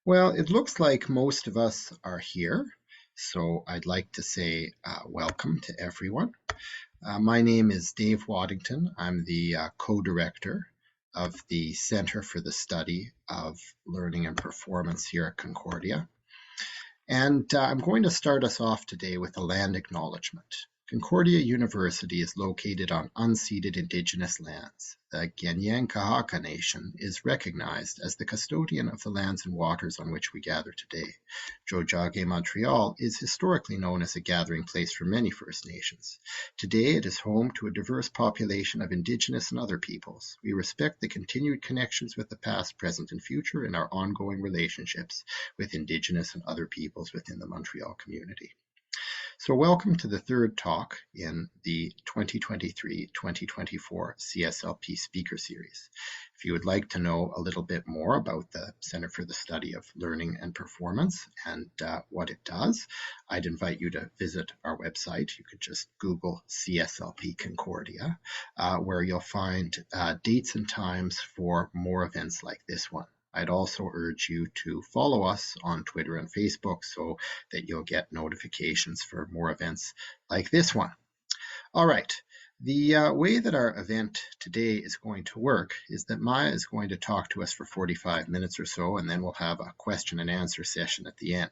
Well, it looks like most of us are here, so I'd like to say welcome to everyone. My name is Dave Waddington. I'm the co-director of the Center for the Study of Learning and Performance here at Concordia. And I'm going to start us off today with a land acknowledgement. Concordia University is located on unceded Indigenous lands. The Kanien'kehá:ka Nation is recognized as the custodian of the lands and waters on which we gather today. Tiohtià:ke Montreal is historically known as a gathering place for many First Nations. Today it is home to a diverse population of Indigenous and other peoples. We respect the continued connections with the past, present, and future in our ongoing relationships with Indigenous and other peoples within the Montreal community. So welcome to the third talk in the 2023-2024 CSLP Speaker Series. If you would like to know a little bit more about the Center for the Study of Learning and Performance and what it does, I'd invite you to visit our website. You could just Google CSLP Concordia, where you'll find dates and times for more events like this one. I'd also urge you to follow us on Twitter and Facebook so that you'll get notifications for more events like this one. All right, the way that our event today is going to work is that Maya is going to talk to us for 45 minutes or so, and then we'll have a question and answer session at the end.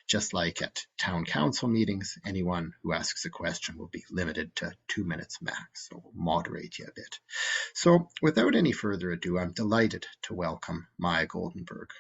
Just like at town council meetings, anyone who asks a question will be limited to 2 minutes max, so we'll moderate you a bit. So without any further ado, I'm delighted to welcome Maya Goldenberg.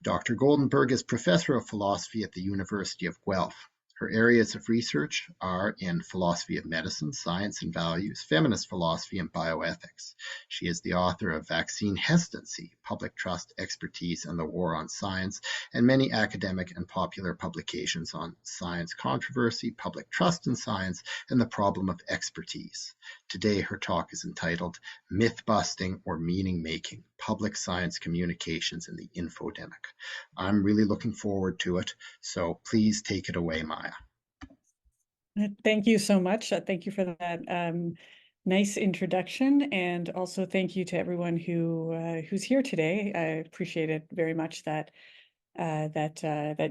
Dr. Goldenberg is professor of philosophy at the University of Guelph. Her areas of research are in philosophy of medicine, science and values, feminist philosophy, and bioethics. She is the author of Vaccine Hesitancy, Public Trust, Expertise, and the War on Science, and many academic and popular publications on science controversy, public trust in science, and the problem of expertise. Today, her talk is entitled Myth-Busting or Meaning-Making, Public Science Communications in the Infodemic. I'm really looking forward to it, so please take it away, Maya. Thank you so much. Thank you for that nice introduction, and also thank you to everyone who's here today. I appreciate it very much that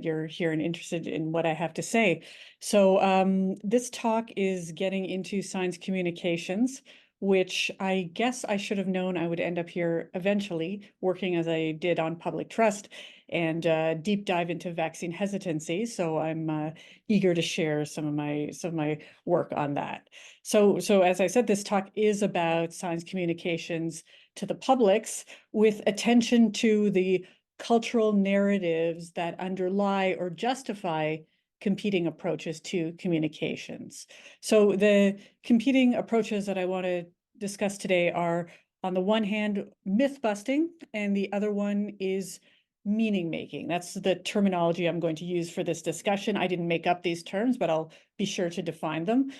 you're here and interested in what I have to say. So this talk is getting into science communications, which I guess I should have known I would end up here eventually, working as I did on public trust and deep dive into vaccine hesitancy. So I'm eager to share some of my work on that. So as I said, this talk is about science communications to the publics, with attention to the cultural narratives that underlie or justify competing approaches to communications. So the competing approaches that I want to discuss today are, on the one hand, myth busting, and the other one is meaning making. That's the terminology I'm going to use for this discussion. I didn't make up these terms, but I'll be sure to define them.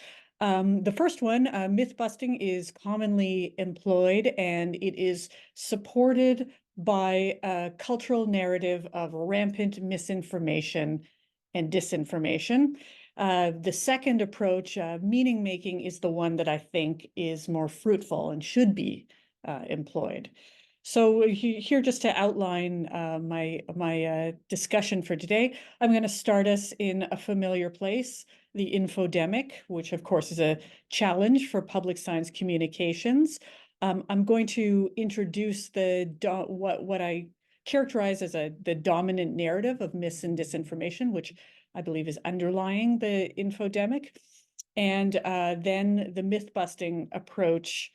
The first one, myth busting, is commonly employed, and it is supported by a cultural narrative of rampant misinformation and disinformation. The second approach, meaning making, is the one that I think is more fruitful and should be employed. So here, just to outline my discussion for today, I'm going to start us in a familiar place, the infodemic, which of course is a challenge for public science communications. I'm going to introduce what I characterize as the dominant narrative of mis and disinformation, which I believe is underlying the infodemic, and then the myth-busting approach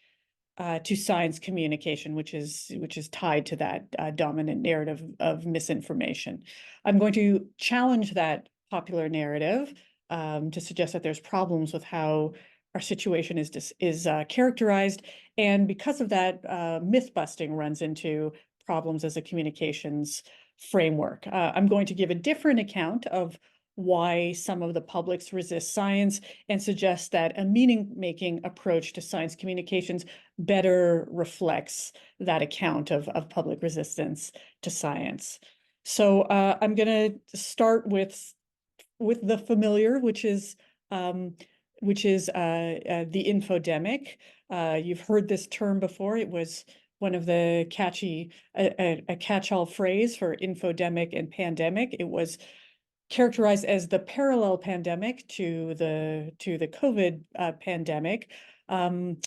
to science communication, which is tied to that dominant narrative of misinformation. I'm going to challenge that popular narrative to suggest that there's problems with how our situation is characterized, and because of that, myth busting runs into problems as a communications framework. I'm going to give a different account of why some of the publics resist science and suggest that a meaning-making approach to science communications better reflects that account of public resistance to science. So I'm going to start with the familiar, which is the infodemic. You've heard this term before. It was one of the a catch-all phrase for infodemic and pandemic. It was characterized as the parallel pandemic to the COVID pandemic. The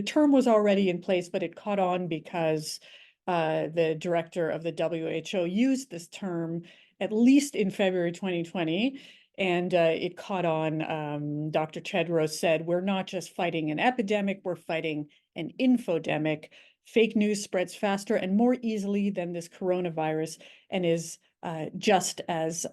term was already in place, but it caught on because the director of the WHO used this term at least in February 2020, and it caught on. Dr. Tedros said, "We're not just fighting an epidemic, we're fighting an infodemic. Fake news spreads faster and more easily than this coronavirus and is just as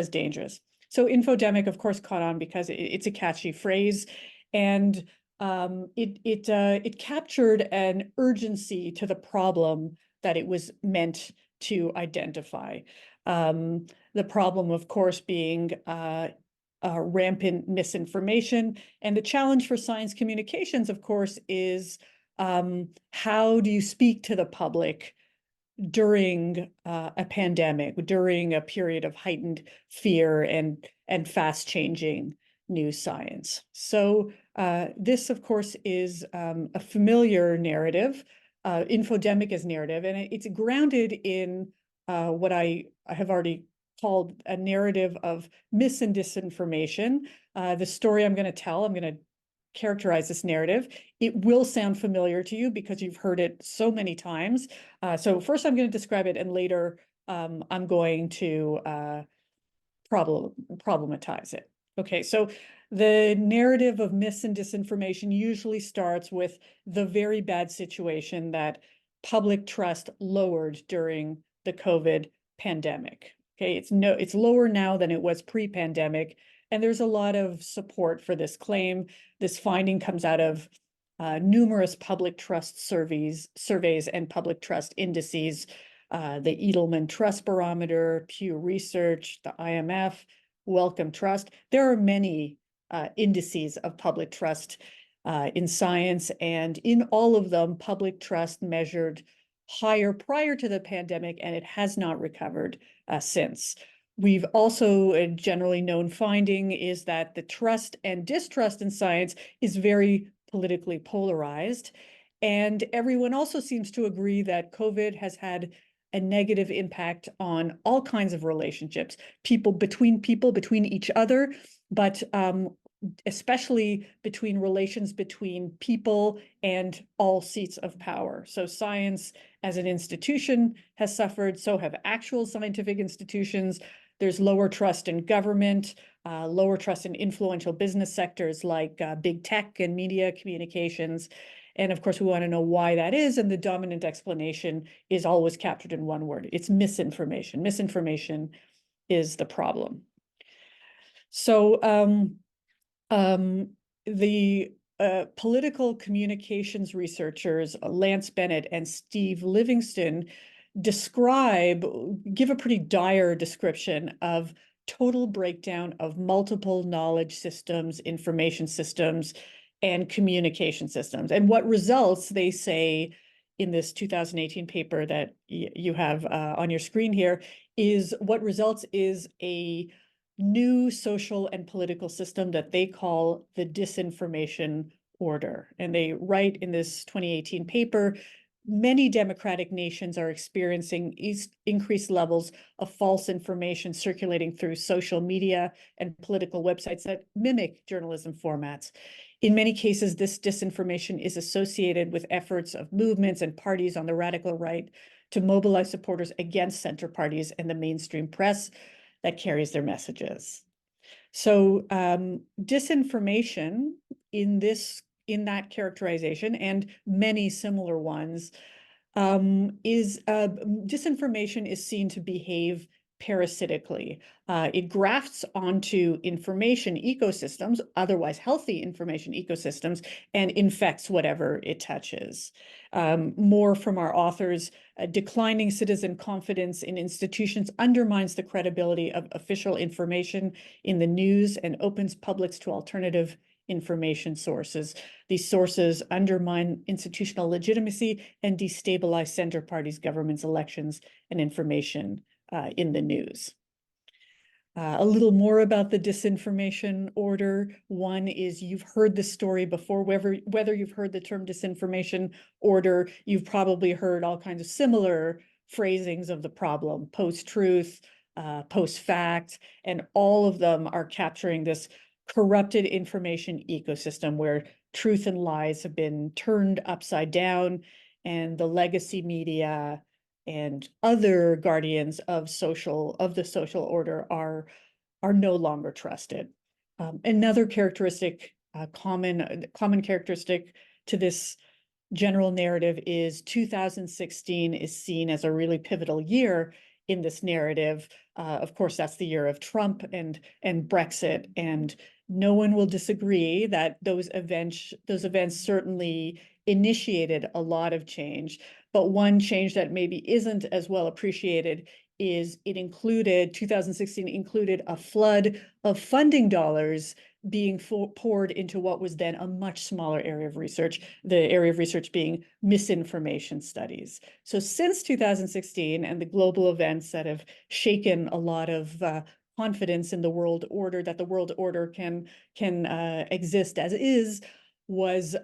dangerous." So infodemic, of course, caught on because it's a catchy phrase, and it captured an urgency to the problem that it was meant to identify. The problem, of course, being rampant misinformation, and the challenge for science communications, of course, is how do you speak to the public during a pandemic, during a period of heightened fear and fast changing new science? So this, of course, is a familiar narrative. Infodemic is narrative, and it's grounded in what I have already called a narrative of mis and disinformation. The story I'm going to tell, I'm going to characterize this narrative. It will sound familiar to you because you've heard it so many times. So first I'm going to describe it, and later I'm going to problematize it. Okay, so the narrative of mis and disinformation usually starts with the very bad situation that public trust lowered during the COVID pandemic. Okay, it's lower now than it was pre-pandemic, and there's a lot of support for this claim. This finding comes out of numerous public trust surveys and public trust indices, the Edelman Trust Barometer, Pew Research, the IMF, Wellcome Trust. There are many indices of public trust in science, and in all of them, public trust measured higher prior to the pandemic, and it has not recovered since. We've also, a generally known finding is that the trust and distrust in science is very politically polarized. And everyone also seems to agree that COVID has had a negative impact on all kinds of relationships, between each other, but especially between relations between people and all seats of power. So science as an institution has suffered, so have actual scientific institutions. There's lower trust in government, lower trust in influential business sectors like big tech and media communications. And of course, we want to know why that is. And the dominant explanation is always captured in one word. It's misinformation. Misinformation is the problem. So the political communications researchers, Lance Bennett and Steve Livingston, give a pretty dire description of total breakdown of multiple knowledge systems, information systems, and communication systems. And what results, they say in this 2018 paper that you have on your screen here, is what results is a new social and political system that they call the disinformation order. And they write in this 2018 paper, many democratic nations are experiencing increased levels of false information circulating through social media and political websites that mimic journalism formats. In many cases, this disinformation is associated with efforts of movements and parties on the radical right to mobilize supporters against center parties and the mainstream press that carries their messages. So disinformation in that characterization and many similar ones disinformation is seen to behave parasitically. It grafts onto information ecosystems, otherwise healthy information ecosystems, and infects whatever it touches. More from our authors, declining citizen confidence in institutions undermines the credibility of official information in the news and opens publics to alternative information sources. These sources undermine institutional legitimacy and destabilize center parties, governments, elections, and information in the news. A little more about the disinformation order. One is you've heard this story before, whether you've heard the term disinformation order, you've probably heard all kinds of similar phrasings of the problem: post-truth, post-fact, and all of them are capturing this corrupted information ecosystem where truth and lies have been turned upside down, and the legacy media and other guardians of the social order are no longer trusted. Another characteristic, common characteristic to this general narrative is 2016 is seen as a really pivotal year in this narrative. Of course, that's the year of Trump and Brexit, and no one will disagree that those events certainly initiated a lot of change. But one change that maybe isn't as well appreciated is 2016 included a flood of funding dollars being poured into what was then a much smaller area of research, the area of research being misinformation studies. So since 2016 and the global events that have shaken a lot of confidence in the world order, that the world order can exist as is, was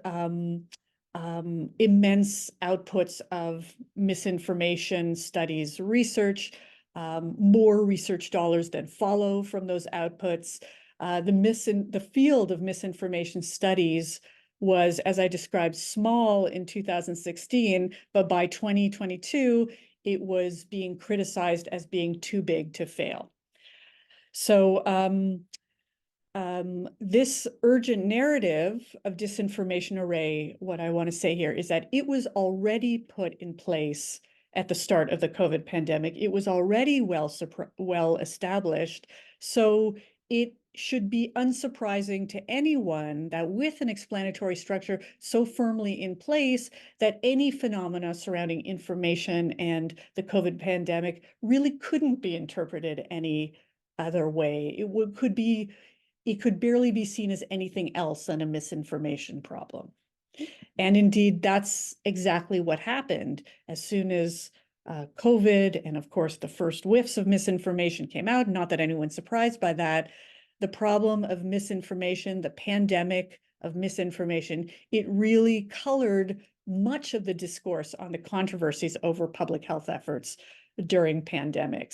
immense outputs of misinformation studies research, more research dollars that follow from those outputs. The field of misinformation studies was, as I described, small in 2016, but by 2022, it was being criticized as being too big to fail. So this urgent narrative of disinformation array, what I want to say here is that it was already put in place at the start of the COVID pandemic. It was already well established. So it should be unsurprising to anyone that with an explanatory structure so firmly in place, that any phenomena surrounding information and the COVID pandemic really couldn't be interpreted any other way. It could barely be seen as anything else than a misinformation problem. And indeed, that's exactly what happened. As soon as COVID and, of course, the first whiffs of misinformation came out, not that anyone's surprised by that, the problem of misinformation, the pandemic of misinformation, it really colored much of the discourse on the controversies over public health efforts during the pandemic.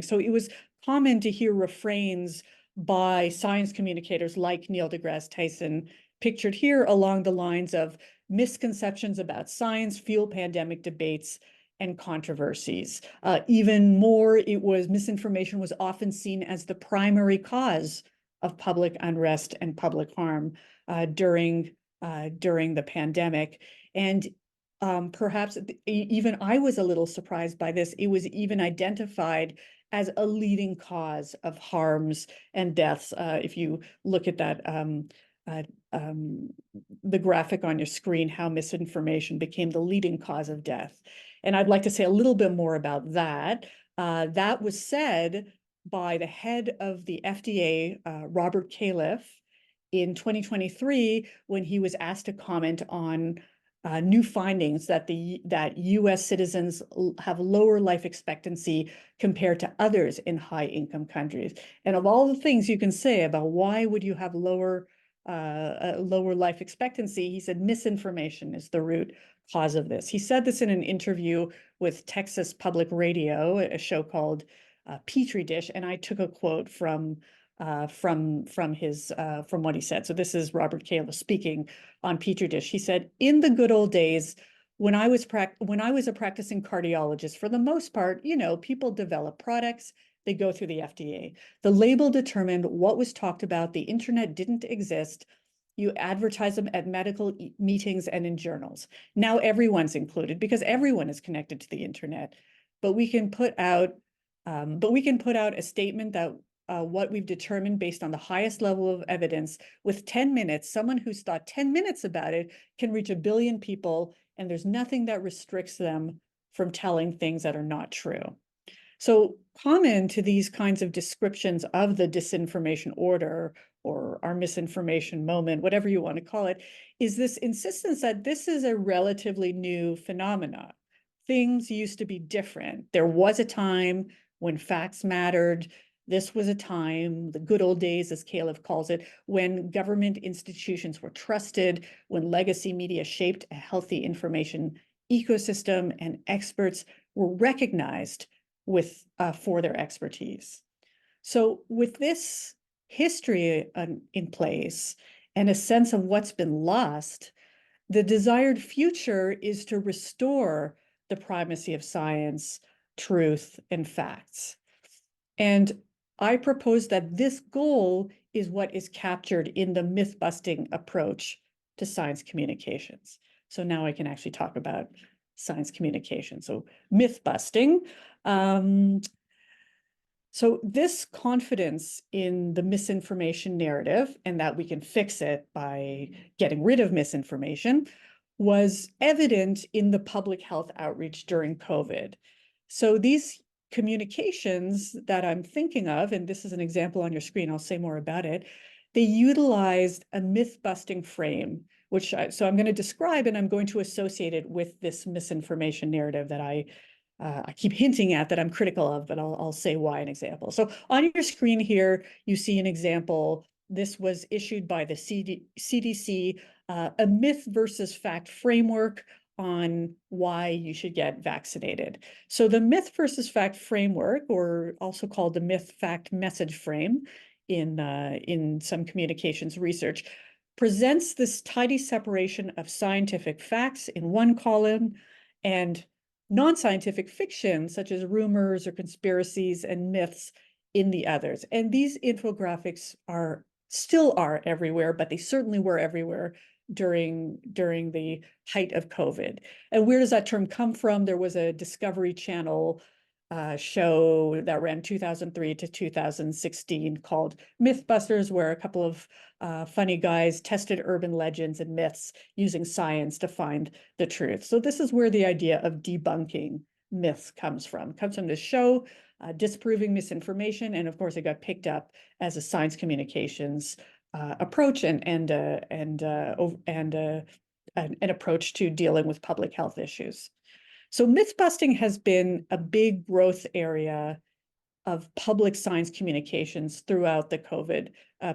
So it was common to hear refrains by science communicators like Neil deGrasse Tyson, pictured here along the lines of misconceptions about science fuel pandemic debates and controversies. Even more, misinformation was often seen as the primary cause of public unrest and public harm during the pandemic. And perhaps even I was a little surprised by this. It was even identified as a leading cause of harms and deaths. If you look at that, the graphic on your screen, how misinformation became the leading cause of death. And I'd like to say a little bit more about that. That was said by the head of the FDA, Robert Califf, in 2023, when he was asked to comment on new findings that U.S. citizens have lower life expectancy compared to others in high-income countries. And of all the things you can say about why would you have lower life expectancy, he said misinformation is the root cause of this. He said this in an interview with Texas Public Radio, a show called Petri Dish, and I took a quote from what he said. So this is Robert Califf speaking on Petri Dish. He said, "In the good old days, when I was a practicing cardiologist, for the most part, people develop products, they go through the FDA. The label determined what was talked about. The internet didn't exist. You advertise them at medical meetings and in journals. Now everyone's included because everyone is connected to the internet. But we can put out a statement that what we've determined based on the highest level of evidence with 10 minutes, someone who's thought 10 minutes about it can reach 1 billion people, and there's nothing that restricts them from telling things that are not true." So common to these kinds of descriptions of the disinformation order or our misinformation moment, whatever you want to call it, is this insistence that this is a relatively new phenomena. Things used to be different. There was a time when facts mattered. This was a time, the good old days, as Caleb calls it, when government institutions were trusted, when legacy media shaped a healthy information ecosystem, and experts were recognized for their expertise. So with this history in place and a sense of what's been lost, the desired future is to restore the primacy of science, truth, and facts. And I propose that this goal is what is captured in the myth-busting approach to science communications. So now I can actually talk about science communication. So myth-busting. So this confidence in the misinformation narrative and that we can fix it by getting rid of misinformation was evident in the public health outreach during COVID. So these communications that I'm thinking of, and this is an example on your screen, I'll say more about it, they utilized a myth-busting frame, so I'm going to describe and I'm going to associate it with this misinformation narrative that I keep hinting at that I'm critical of, but I'll say why an example. So on your screen here, you see an example. This was issued by the CDC, a myth versus fact framework on why you should get vaccinated. So the myth versus fact framework, or also called the myth fact message frame in some communications research, presents this tidy separation of scientific facts in one column and non-scientific fiction, such as rumors or conspiracies and myths, in the others. And these infographics still are everywhere, but they certainly were everywhere during the height of COVID. And where does that term come from? There was a Discovery Channel show that ran 2003 to 2016 called Mythbusters, where a couple of funny guys tested urban legends and myths using science to find the truth. So this is where the idea of debunking myths comes from. It comes from this show, disproving misinformation, and of course it got picked up as a science communications approach and an approach to dealing with public health issues. So myth busting has been a big growth area of public science communications throughout the COVID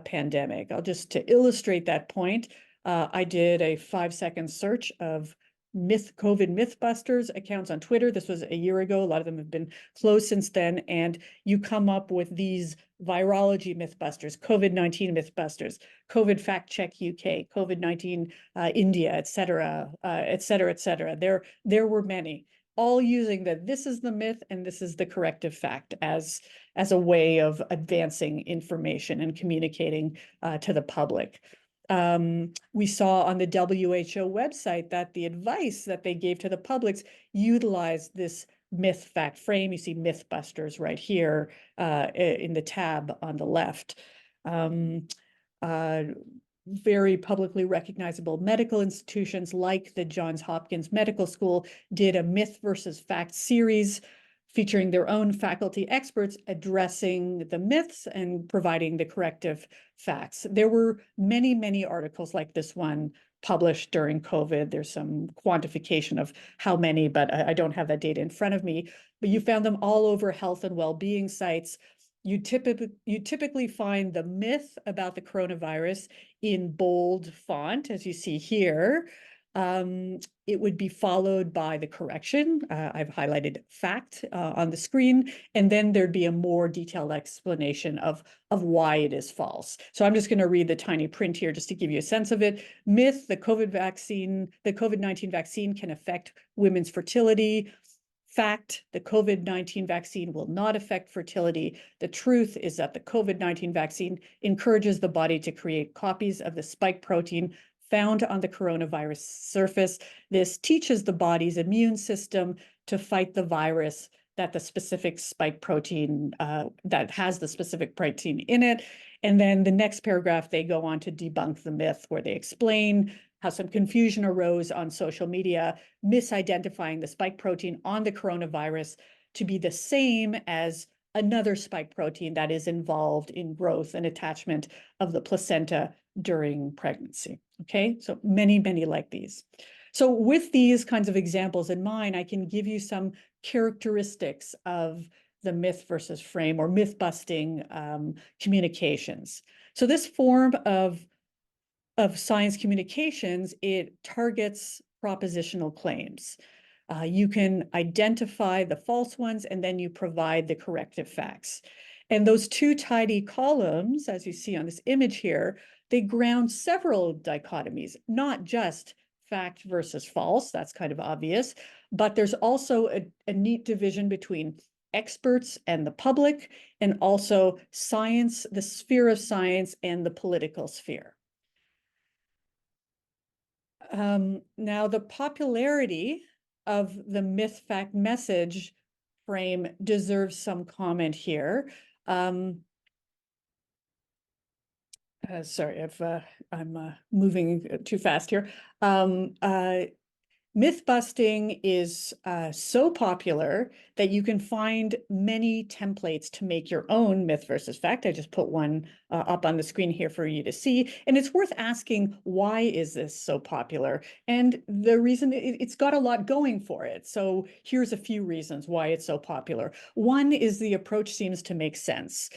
pandemic. To illustrate that point, I did a 5-second search of COVID Mythbusters accounts on Twitter. This was a year ago. A lot of them have been closed since then. And you come up with these virology Mythbusters, COVID-19 Mythbusters, COVID Fact Check UK, COVID-19 India, et cetera, et cetera, et cetera. There were many, all using that this is the myth and this is the corrective fact as a way of advancing information and communicating to the public. We saw on the WHO website that the advice that they gave to the publics utilized this myth fact frame. You see Mythbusters right here in the tab on the left. Very publicly recognizable medical institutions like the Johns Hopkins Medical School did a myth versus fact series featuring their own faculty experts addressing the myths and providing the corrective facts. There were many, many articles like this one published during COVID. There's some quantification of how many, but I don't have that data in front of me. But you found them all over health and well-being sites. You typically find the myth about the coronavirus in bold font, as you see here. It would be followed by the correction. I've highlighted fact on the screen, and then there'd be a more detailed explanation of why it is false. So I'm just going to read the tiny print here just to give you a sense of it. Myth: the COVID-19 vaccine can affect women's fertility. Fact: the COVID-19 vaccine will not affect fertility. The truth is that the COVID-19 vaccine encourages the body to create copies of the spike protein found on the coronavirus surface. This teaches the body's immune system to fight the virus that the specific spike protein, that has the specific protein in it. And then the next paragraph, they go on to debunk the myth, where they explain how some confusion arose on social media, misidentifying the spike protein on the coronavirus to be the same as another spike protein that is involved in growth and attachment of the placenta during pregnancy. Okay, so many, many like these. So with these kinds of examples in mind, I can give you some characteristics of the myth versus frame or myth busting communications. So this form of science communications, it targets propositional claims. You can identify the false ones and then you provide the corrective facts. And those two tidy columns, as you see on this image here, they ground several dichotomies, not just fact versus false, that's kind of obvious, but there's also a neat division between experts and the public, and also science, the sphere of science, and the political sphere. Now, the popularity of the myth fact message frame deserves some comment here. Sorry, I'm moving too fast here. Myth busting is so popular that you can find many templates to make your own myth versus fact. I just put one up on the screen here for you to see. And it's worth asking, why is this so popular? And the reason, it's got a lot going for it. So here's a few reasons why it's so popular. One is the approach seems to make sense.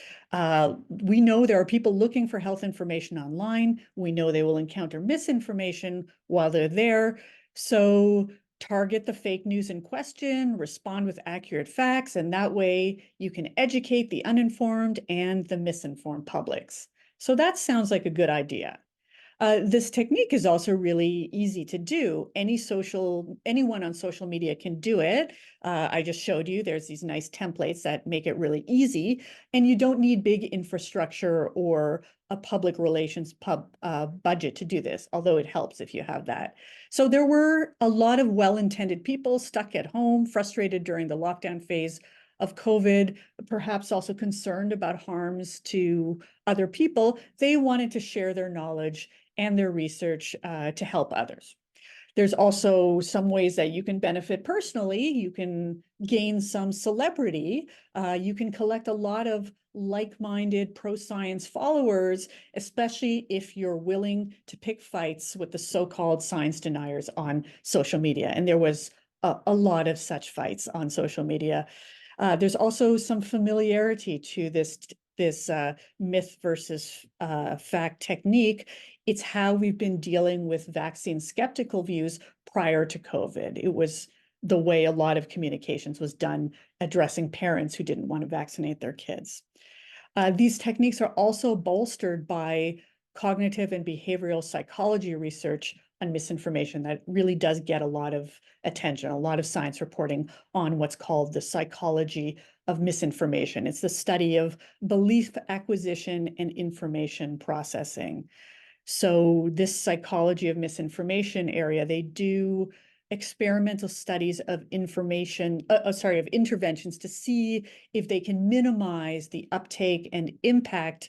We know there are people looking for health information online. We know they will encounter misinformation while they're there. So target the fake news in question, respond with accurate facts, and that way you can educate the uninformed and the misinformed publics. So that sounds like a good idea. This technique is also really easy to do. Anyone on social media can do it. I just showed you there's these nice templates that make it really easy, and you don't need big infrastructure or a public relations budget to do this, although it helps if you have that. So there were a lot of well-intended people stuck at home, frustrated during the lockdown phase of COVID, perhaps also concerned about harms to other people. They wanted to share their knowledge and their research to help others. There's also some ways that you can benefit personally. You can gain some celebrity. You can collect a lot of like-minded pro-science followers, especially if you're willing to pick fights with the so-called science deniers on social media. And there was a lot of such fights on social media. There's also some familiarity to this myth versus fact technique. It's how we've been dealing with vaccine skeptical views prior to COVID. It was the way a lot of communications was done, addressing parents who didn't want to vaccinate their kids. These techniques are also bolstered by cognitive and behavioral psychology research on misinformation that really does get a lot of attention, a lot of science reporting on what's called the psychology of misinformation. It's the study of belief acquisition and information processing. So this psychology of misinformation area, they do experimental studies of interventions to see if they can minimize the uptake and impact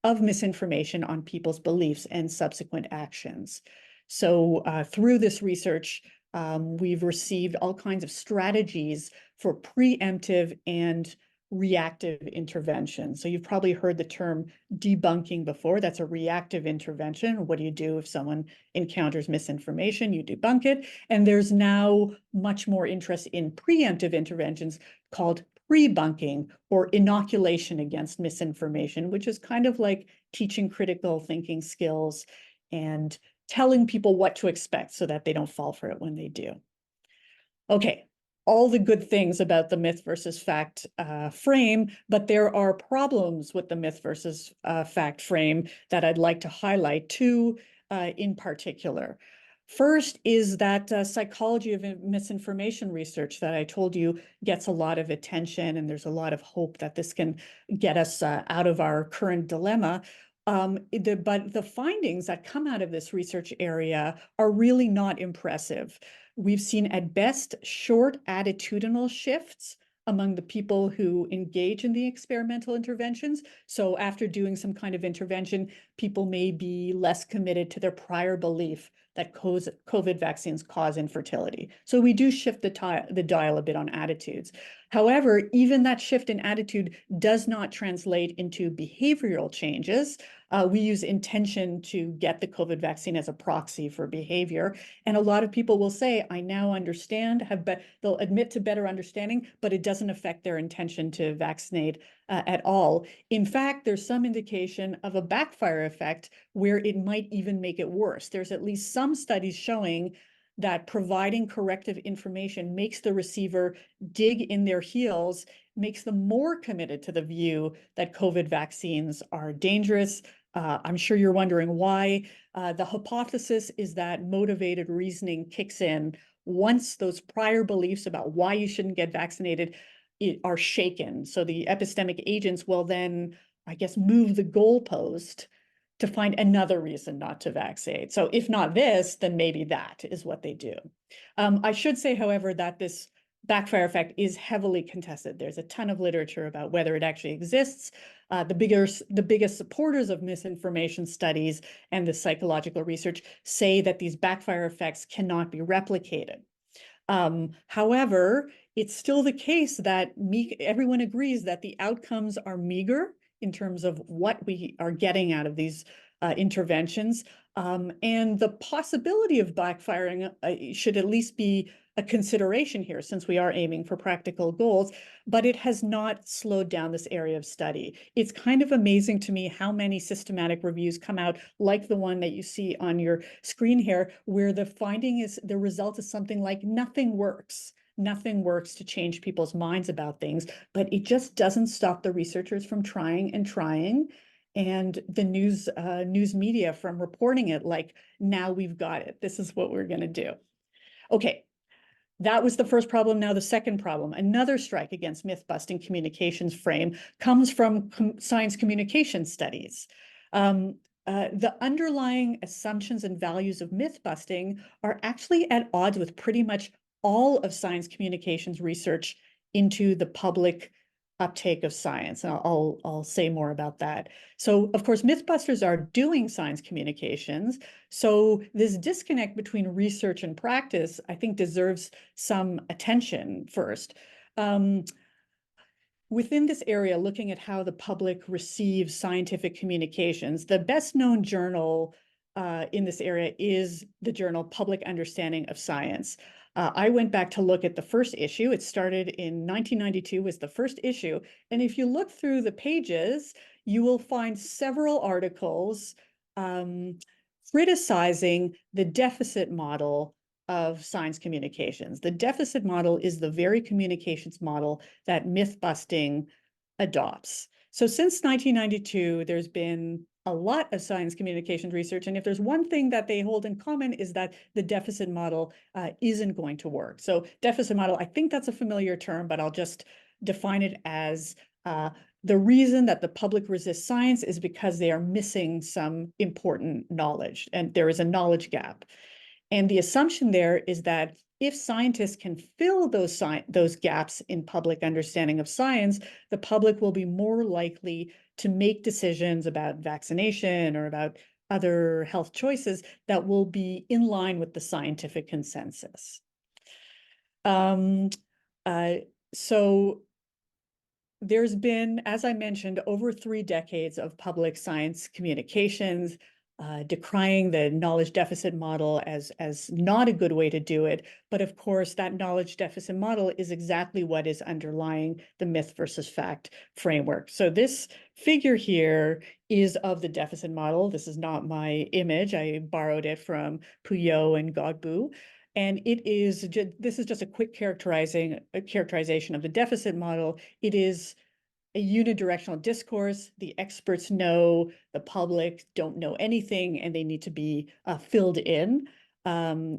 of misinformation on people's beliefs and subsequent actions. So through this research, we've received all kinds of strategies for preemptive and reactive intervention. So you've probably heard the term debunking before. That's a reactive intervention. What do you do if someone encounters misinformation? You debunk it. And there's now much more interest in preemptive interventions called pre-bunking or inoculation against misinformation, which is kind of like teaching critical thinking skills and telling people what to expect so that they don't fall for it when they do. Okay, all the good things about the myth versus fact frame, but there are problems with the myth versus fact frame that I'd like to highlight, two in particular. First is that psychology of misinformation research that I told you gets a lot of attention, and there's a lot of hope that this can get us out of our current dilemma. But the findings that come out of this research area are really not impressive. We've seen at best short attitudinal shifts among the people who engage in the experimental interventions. So after doing some kind of intervention, people may be less committed to their prior belief that COVID vaccines cause infertility. So we do shift the dial a bit on attitudes. However, even that shift in attitude does not translate into behavioral changes. We use intention to get the COVID vaccine as a proxy for behavior. And a lot of people will say, I now understand, they'll admit to better understanding, but it doesn't affect their intention to vaccinate at all. In fact, there's some indication of a backfire effect where it might even make it worse. There's at least some studies showing that providing corrective information makes the receiver dig in their heels, makes them more committed to the view that COVID vaccines are dangerous. I'm sure you're wondering why. The hypothesis is that motivated reasoning kicks in once those prior beliefs about why you shouldn't get vaccinated are shaken. So the epistemic agents will then, I guess, move the goalpost to find another reason not to vaccinate. So if not this, then maybe that is what they do. I should say, however, that this backfire effect is heavily contested. There's a ton of literature about whether it actually exists. The biggest supporters of misinformation studies and the psychological research say that these backfire effects cannot be replicated. However, it's still the case that everyone agrees that the outcomes are meager in terms of what we are getting out of these interventions. And the possibility of backfiring should at least be a consideration here, since we are aiming for practical goals, but it has not slowed down this area of study. It's kind of amazing to me how many systematic reviews come out, like the one that you see on your screen here, where the result is something like nothing works. Nothing works to change people's minds about things, but it just doesn't stop the researchers from trying and trying, and the news media from reporting it like, now we've got it. This is what we're going to do. Okay. That was the first problem. Now the second problem, another strike against myth-busting communications frame, comes from science communication studies. The underlying assumptions and values of myth-busting are actually at odds with pretty much all of science communications research into the public uptake of science. And I'll say more about that. So, of course, mythbusters are doing science communications. So this disconnect between research and practice, I think, deserves some attention first. Within this area, looking at how the public receives scientific communications, the best known journal in this area is the journal Public Understanding of Science. I went back to look at the first issue. It started in 1992, was the first issue. And if you look through the pages, you will find several articles criticizing the deficit model of science communications. The deficit model is the very communications model that myth-busting adopts. So since 1992, there's been a lot of science communications research. And if there's one thing that they hold in common is that the deficit model isn't going to work. So deficit model, I think that's a familiar term, but I'll just define it as the reason that the public resists science is because they are missing some important knowledge, and there is a knowledge gap. And the assumption there is that if scientists can fill those gaps in public understanding of science, the public will be more likely to make decisions about vaccination or about other health choices that will be in line with the scientific consensus. So there's been, as I mentioned, over 3 decades of public science communications, decrying the knowledge deficit model as not a good way to do it. But of course, that knowledge deficit model is exactly what is underlying the myth versus fact framework. So this figure here is of the deficit model. This is not my image. I borrowed it from Puyot and Godbout. And this is just a quick characterization of the deficit model. It is a unidirectional discourse. The experts know, the public don't know anything, and they need to be filled in. So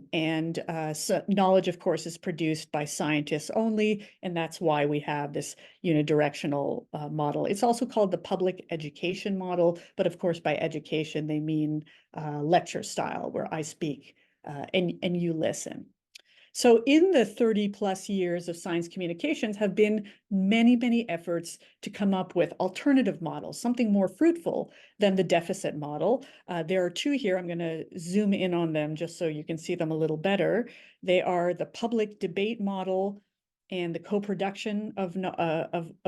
knowledge, of course, is produced by scientists only, and that's why we have this unidirectional model. It's also called the public education model, but of course, by education, they mean lecture style, where I speak and you listen. So in the 30 plus years of science communications have been many, many efforts to come up with alternative models, something more fruitful than the deficit model. There are 2 here. I'm going to zoom in on them just so you can see them a little better. They are the public debate model and the co-production of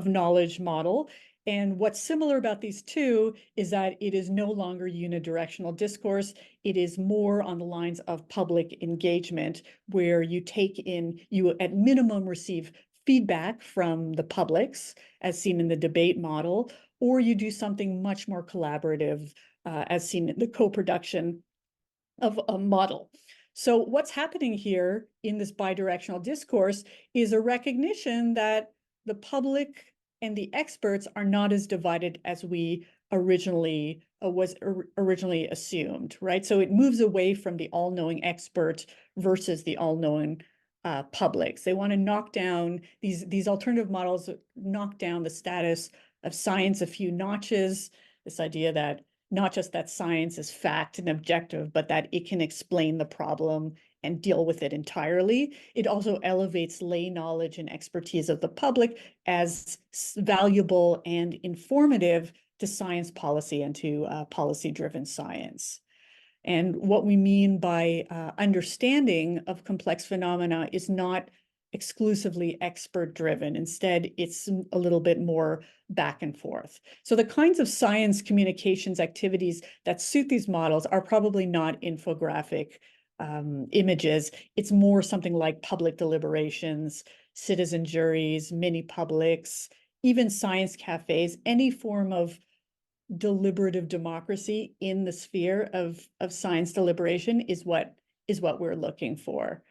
knowledge model. And what's similar about these two is that it is no longer unidirectional discourse. It is more on the lines of public engagement, where you at minimum receive feedback from the publics, as seen in the debate model, or you do something much more collaborative, as seen in the co-production of a model. So what's happening here in this bidirectional discourse is a recognition that the public and the experts are not as divided as we originally originally assumed, right? So it moves away from the all-knowing expert versus the all-knowing publics. They want to knock down these alternative models, knock down the status of science a few notches. This idea that not just that science is fact and objective, but that it can explain the problem and deal with it entirely. It also elevates lay knowledge and expertise of the public as valuable and informative to science policy and to policy-driven science. And what we mean by understanding of complex phenomena is not exclusively expert-driven. Instead, it's a little bit more back and forth. So the kinds of science communications activities that suit these models are probably not infographic images. It's more something like public deliberations, citizen juries, mini publics, even science cafes, any form of deliberative democracy in the sphere of science deliberation is what we're looking for.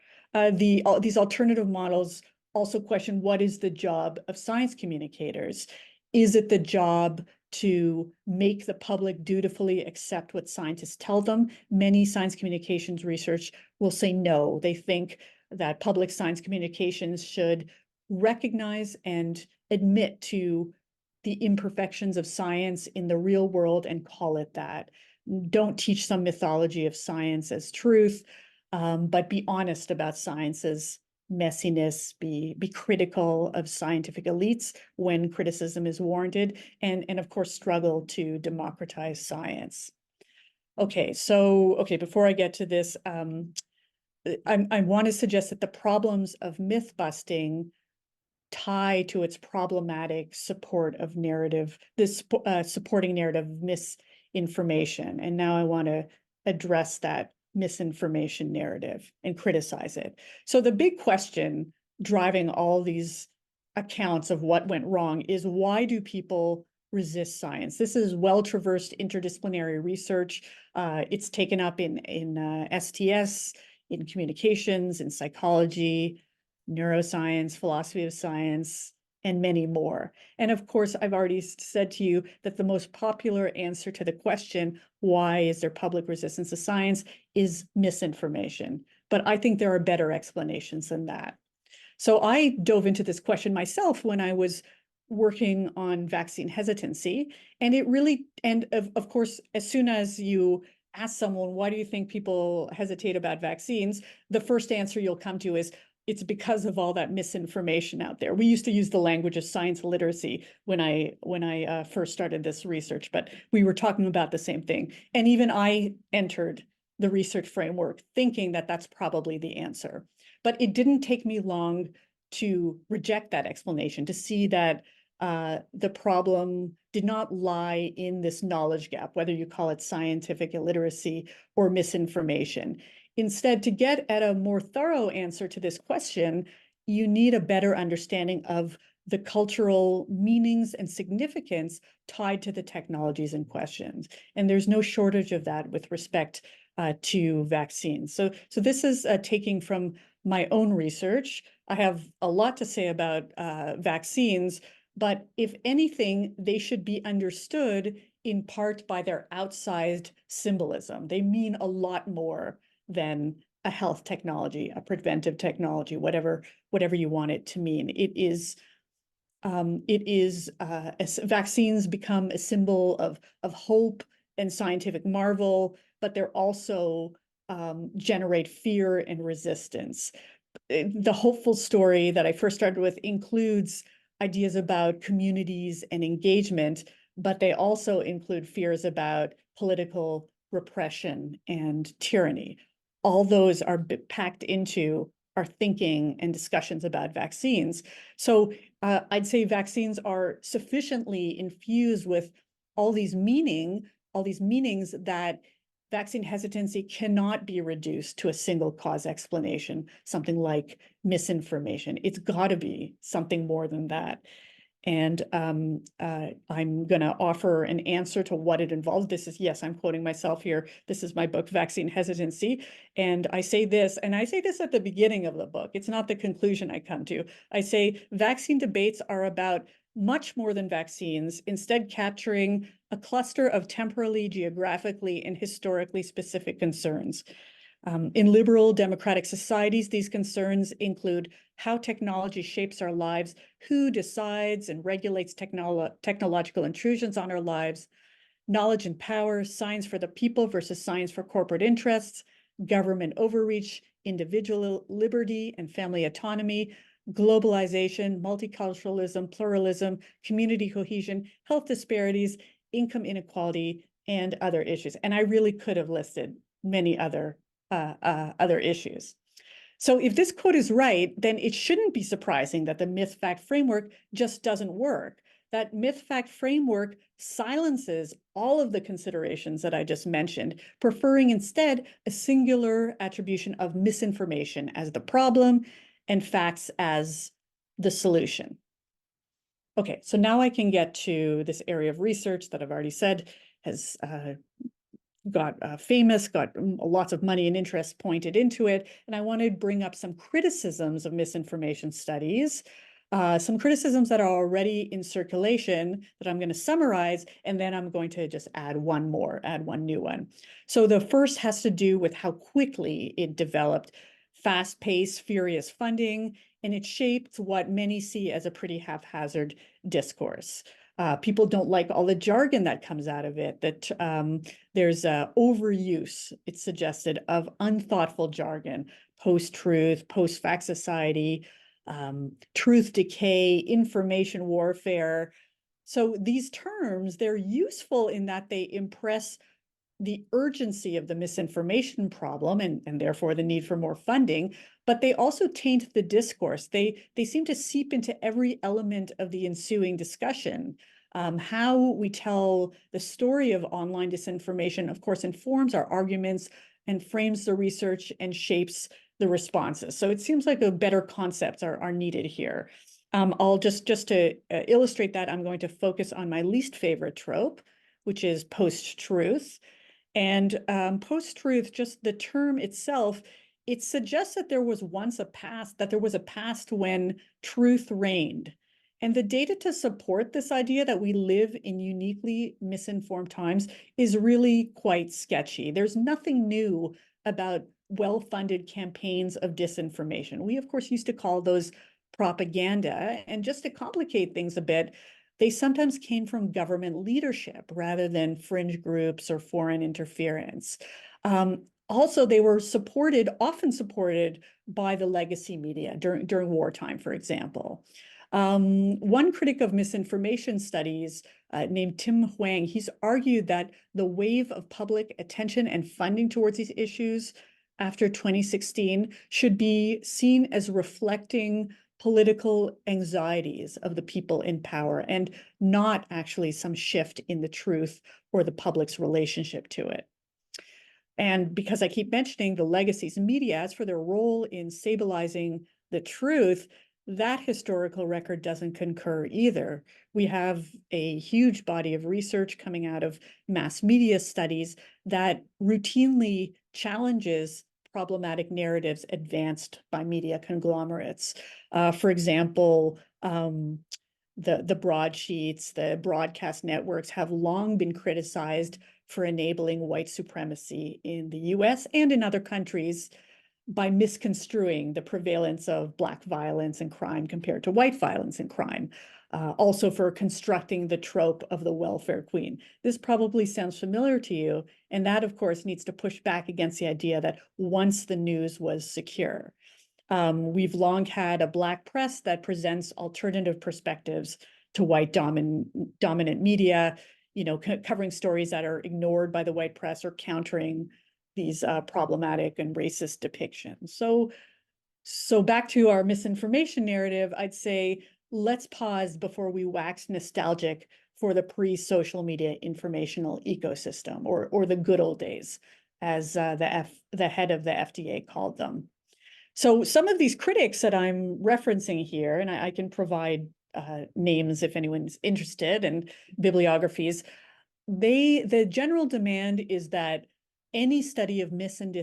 These alternative models also question, what is the job of science communicators? Is it the job to make the public dutifully accept what scientists tell them? Many science communications research will say no. They think that public science communications should recognize and admit to the imperfections of science in the real world and call it that. Don't teach some mythology of science as truth, but be honest about science's messiness, be critical of scientific elites when criticism is warranted, and of course struggle to democratize science. Okay, before I get to this, I want to suggest that the problems of myth busting tie to its problematic support of narrative, this supporting narrative misinformation. And now I want to address that misinformation narrative and criticize it. So the big question driving all these accounts of what went wrong is, why do people resist science? This is well-traversed interdisciplinary research. It's taken up in STS, in communications, in psychology, neuroscience, philosophy of science, and many more. And of course, I've already said to you that the most popular answer to the question, why is there public resistance to science, is misinformation. But I think there are better explanations than that. So I dove into this question myself when I was working on vaccine hesitancy. And it really, and of course, as soon as you ask someone, why do you think people hesitate about vaccines? The first answer you'll come to is, it's because of all that misinformation out there. We used to use the language of science literacy when I first started this research, but we were talking about the same thing. And even I entered the research framework thinking that that's probably the answer. But it didn't take me long to reject that explanation, to see that the problem did not lie in this knowledge gap, whether you call it scientific illiteracy or misinformation. Instead, to get at a more thorough answer to this question, you need a better understanding of the cultural meanings and significance tied to the technologies in question. And there's no shortage of that with respect to vaccines. So this is taking from my own research. I have a lot to say about vaccines, but if anything, they should be understood in part by their outsized symbolism. They mean a lot more than a health technology, a preventive technology, whatever you want it to mean. Vaccines become a symbol of hope and scientific marvel, but they're also generate fear and resistance. The hopeful story that I first started with includes ideas about communities and engagement, but they also include fears about political repression and tyranny. All those are packed into our thinking and discussions about vaccines. So I'd say vaccines are sufficiently infused with all these meanings that vaccine hesitancy cannot be reduced to a single cause explanation, something like misinformation. It's got to be something more than that. And I'm going to offer an answer to what it involves. This is, yes, I'm quoting myself here. This is my book, Vaccine Hesitancy. And I say this at the beginning of the book. It's not the conclusion I come to. I say vaccine debates are about much more than vaccines, instead capturing a cluster of temporally, geographically, and historically specific concerns. In liberal democratic societies, these concerns include how technology shapes our lives, who decides and regulates technological intrusions on our lives, knowledge and power, science for the people versus science for corporate interests, government overreach, individual liberty and family autonomy, globalization, multiculturalism, pluralism, community cohesion, health disparities, income inequality, and other issues. And I really could have listed many other issues. So if this quote is right, then it shouldn't be surprising that the myth-fact framework just doesn't work. That myth-fact framework silences all of the considerations that I just mentioned, preferring instead a singular attribution of misinformation as the problem and facts as the solution. Okay, so now I can get to this area of research that I've already said has got famous, got lots of money and interest pointed into it. And I want to bring up some criticisms of misinformation studies, some criticisms that are already in circulation that I'm going to summarize, and then I'm going to just add one new one. So the first has to do with how quickly it developed, fast-paced, furious funding, and it shaped what many see as a pretty haphazard discourse. People don't like all the jargon that comes out of it, that there's overuse, it's suggested, of unthoughtful jargon, post-truth, post-fact society, truth decay, information warfare. So these terms, they're useful in that they impress the urgency of the misinformation problem and therefore the need for more funding, but they also taint the discourse. They seem to seep into every element of the ensuing discussion. How we tell the story of online disinformation, of course, informs our arguments and frames the research and shapes the responses. So it seems like a better concepts are needed here. I'll just to illustrate that, I'm going to focus on my least favorite trope, which is post-truth. And post-truth, just the term itself, it suggests that there was once a past when truth reigned. And the data to support this idea that we live in uniquely misinformed times is really quite sketchy. There's nothing new about well-funded campaigns of disinformation. We, of course, used to call those propaganda. And just to complicate things a bit, they sometimes came from government leadership rather than fringe groups or foreign interference. Also, they were often supported by the legacy media during wartime, for example. One critic of misinformation studies named Tim Huang, he's argued that the wave of public attention and funding towards these issues after 2016 should be seen as reflecting political anxieties of the people in power and not actually some shift in the truth or the public's relationship to it. And because I keep mentioning the legacies media, as for their role in stabilizing the truth, that historical record doesn't concur either. We have a huge body of research coming out of mass media studies that routinely challenges problematic narratives advanced by media conglomerates. For example, the broadsheets, the broadcast networks have long been criticized for enabling white supremacy in the US and in other countries by misconstruing the prevalence of Black violence and crime compared to white violence and crime. Also for constructing the trope of the welfare queen. This probably sounds familiar to you, and that, of course, needs to push back against the idea that once the news was secure. We've long had a Black press that presents alternative perspectives to white dominant media, covering stories that are ignored by the white press or countering these problematic and racist depictions. So So back to our misinformation narrative, I'd say let's pause before we wax nostalgic for the pre-social media informational ecosystem, or the good old days, as the head of the FDA called them. So some of these critics that I'm referencing here, and I can provide names if anyone's interested, and bibliographies, the general demand is that any study of mis and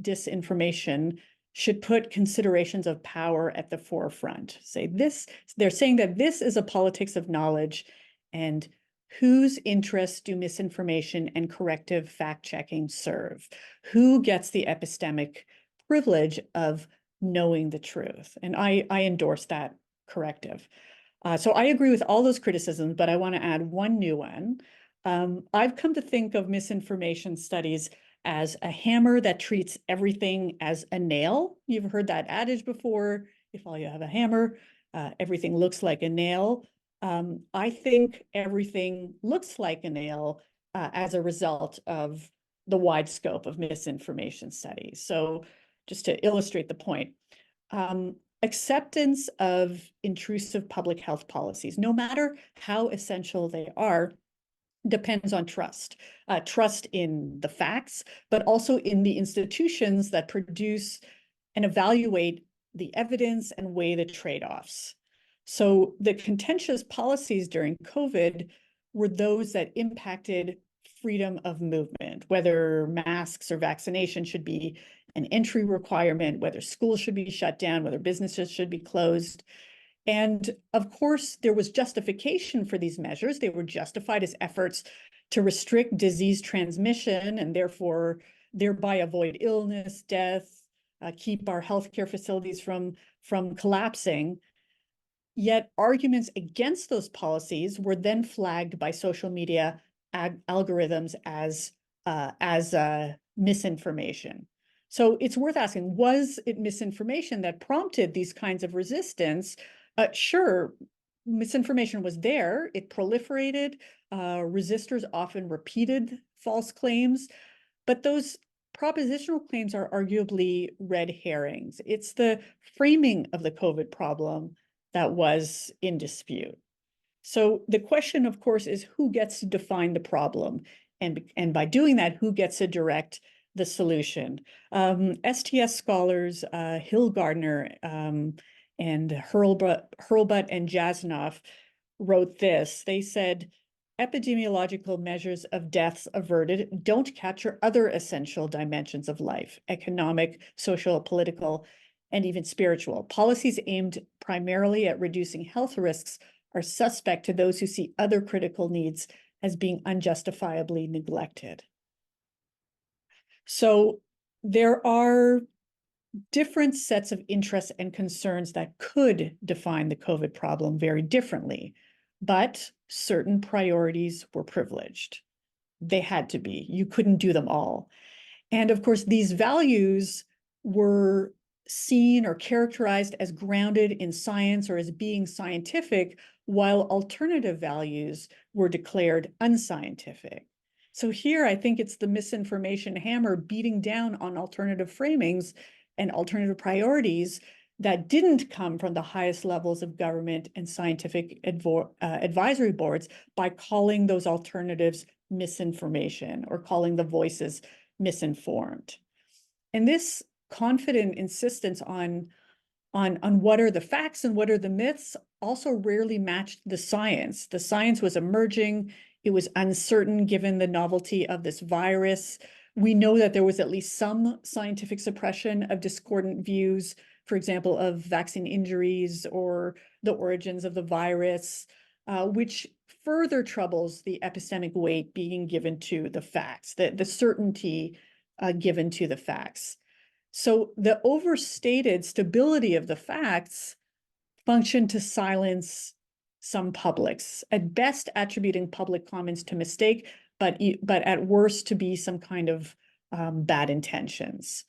disinformation should put considerations of power at the forefront. They're saying that this is a politics of knowledge, and whose interests do misinformation and corrective fact-checking serve? Who gets the epistemic privilege of knowing the truth? And I endorse that corrective. So I agree with all those criticisms, but I want to add one new one. I've come to think of misinformation studies as a hammer that treats everything as a nail. You've heard that adage before. If all you have a hammer, everything looks like a nail. I think everything looks like a nail as a result of the wide scope of misinformation studies. So just to illustrate the point, acceptance of intrusive public health policies, no matter how essential they are, depends on trust. Trust in the facts, but also in the institutions that produce and evaluate the evidence and weigh the trade-offs. So the contentious policies during COVID were those that impacted freedom of movement, whether masks or vaccination should be an entry requirement, whether schools should be shut down, whether businesses should be closed. And of course, there was justification for these measures. They were justified as efforts to restrict disease transmission and therefore thereby avoid illness, death, keep our healthcare facilities from collapsing. Yet arguments against those policies were then flagged by social media algorithms as misinformation. So it's worth asking, was it misinformation that prompted these kinds of resistance? Sure, misinformation was there. It proliferated. Resistors often repeated false claims, but those propositional claims are arguably red herrings. It's the framing of the COVID problem that was in dispute. So the question, of course, is who gets to define the problem? And by doing that, who gets to direct the solution? STS scholars Hill Gardner and Hurlbut and Jasnoff wrote this. They said, epidemiological measures of deaths averted don't capture other essential dimensions of life: economic, social, political, and even spiritual. Policies aimed primarily at reducing health risks are suspect to those who see other critical needs as being unjustifiably neglected. So there are different sets of interests and concerns that could define the COVID problem very differently, but certain priorities were privileged. They had to be. You couldn't do them all. And of course, these values were seen or characterized as grounded in science or as being scientific, while alternative values were declared unscientific. So here, I think it's the misinformation hammer beating down on alternative framings and alternative priorities that didn't come from the highest levels of government and scientific advisory boards by calling those alternatives misinformation or calling the voices misinformed. And this confident insistence on what are the facts and what are the myths also rarely matched the science. The science was emerging. It was uncertain given the novelty of this virus. We know that there was at least some scientific suppression of discordant views, for example, of vaccine injuries or the origins of the virus, which further troubles the epistemic weight being given to the facts, the certainty given to the facts. So the overstated stability of the facts functioned to silence some publics, at best attributing public comments to mistake, but at worst to be some kind of bad intentions.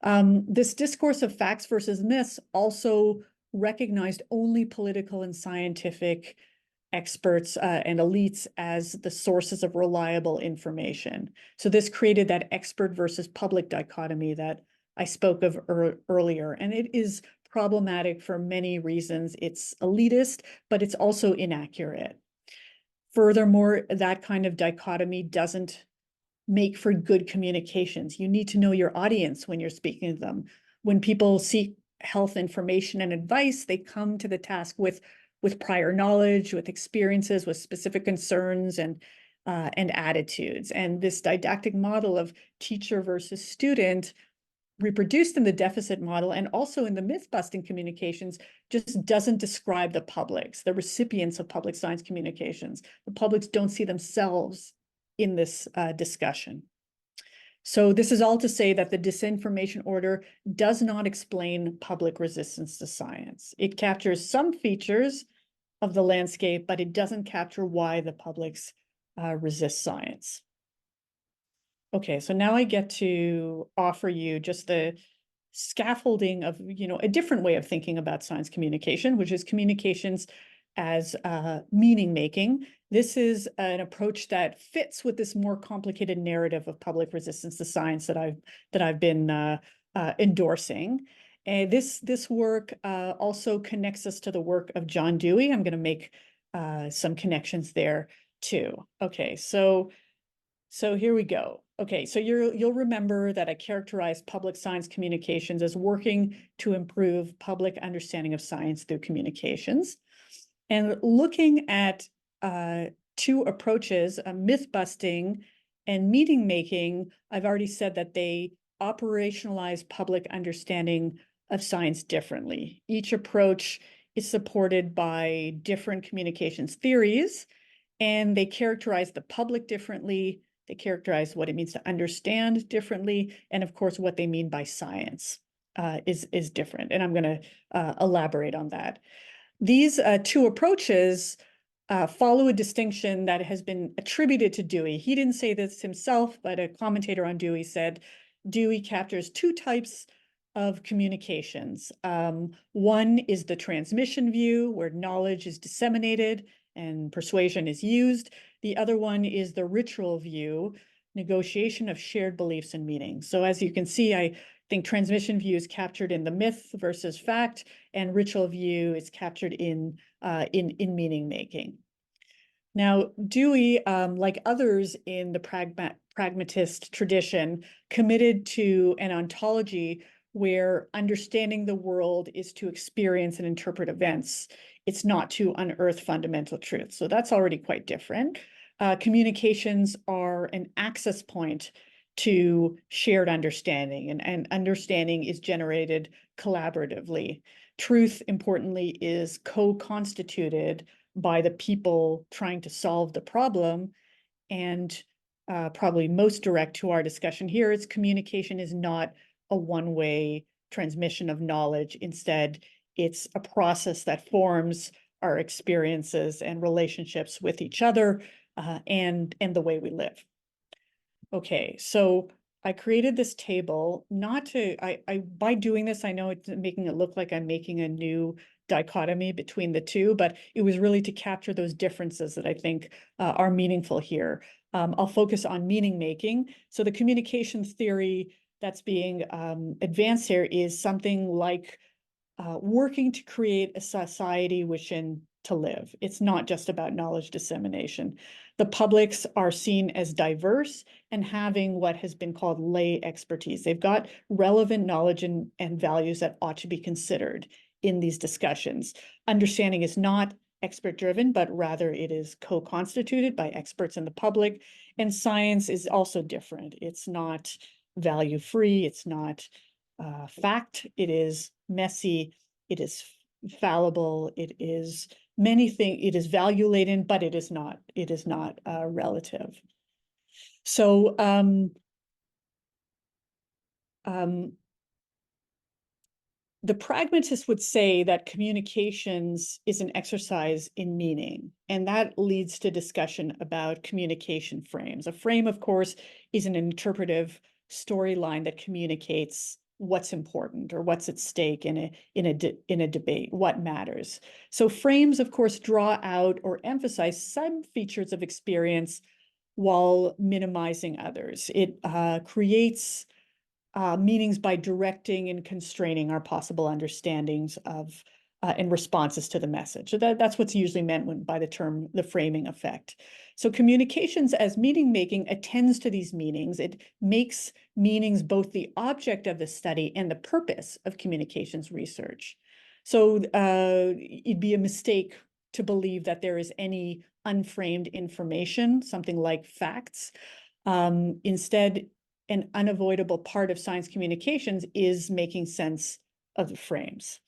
This discourse of facts versus myths also recognized only political and scientific experts and elites as the sources of reliable information. So this created that expert versus public dichotomy that I spoke of earlier, and it is problematic for many reasons. It's elitist, but it's also inaccurate. Furthermore, that kind of dichotomy doesn't make for good communications. You need to know your audience when you're speaking to them. When people seek health information and advice, they come to the task with prior knowledge, with experiences, with specific concerns and attitudes. And this didactic model of teacher versus student, reproduced in the deficit model and also in the myth-busting communications, just doesn't describe the publics, the recipients of public science communications. The publics don't see themselves in this discussion. So this is all to say that the disinformation order does not explain public resistance to science. It captures some features of the landscape, but it doesn't capture why the publics resist science. Okay, so now I get to offer you just the scaffolding of, a different way of thinking about science communication, which is communications as meaning making. This is an approach that fits with this more complicated narrative of public resistance to science that I've been endorsing. And this work also connects us to the work of John Dewey. I'm going to make some connections there too. Okay, so here we go. Okay, so you'll remember that I characterized public science communications as working to improve public understanding of science through communications. And looking at two approaches, myth busting and meaning making, I've already said that they operationalize public understanding of science differently. Each approach is supported by different communications theories, and they characterize the public differently. They characterize what it means to understand differently, and of course, what they mean by science is different. And I'm going to elaborate on that. These two approaches follow a distinction that has been attributed to Dewey. He didn't say this himself, but a commentator on Dewey said Dewey captures two types of communications. One is the transmission view, where knowledge is disseminated and persuasion is used. The other one is the ritual view, negotiation of shared beliefs and meanings. So as you can see, I think transmission view is captured in the myth versus fact, and ritual view is captured in meaning making. Now, Dewey, like others in the pragmatist tradition, committed to an ontology where understanding the world is to experience and interpret events. It's not to unearth fundamental truths. So that's already quite different. Communications are an access point to shared understanding, and understanding is generated collaboratively. Truth, importantly, is co-constituted by the people trying to solve the problem. And probably most direct to our discussion here is communication is not a one-way transmission of knowledge. Instead, it's a process that forms our experiences and relationships with each other and the way we live. Okay, so I created this table not to, by doing this, I know it's making it look like I'm making a new dichotomy between the two, but it was really to capture those differences that I think are meaningful here. I'll focus on meaning making. So the communications theory that's being advanced here is something like working to create a society within to live. It's not just about knowledge dissemination. The publics are seen as diverse and having what has been called lay expertise. They've got relevant knowledge and values that ought to be considered in these discussions. Understanding is not expert-driven, but rather it is co-constituted by experts in the public. And science is also different. It's not value-free. It's not fact. It is messy. It is fallible. It is many things. It is value-laden, but it is not relative. So the pragmatist would say that communications is an exercise in meaning, and that leads to discussion about communication frames. A frame, of course, is an interpretive storyline that communicates what's important or what's at stake in a debate, what matters. So frames, of course, draw out or emphasize some features of experience while minimizing others. It creates meanings by directing and constraining our possible understandings of and responses to the message. So that's what's usually meant by the term the framing effect. So communications as meaning making attends to these meanings. It makes meanings both the object of the study and the purpose of communications research. So it'd be a mistake to believe that there is any unframed information, something like facts. Instead, an unavoidable part of science communications is making sense of the frames.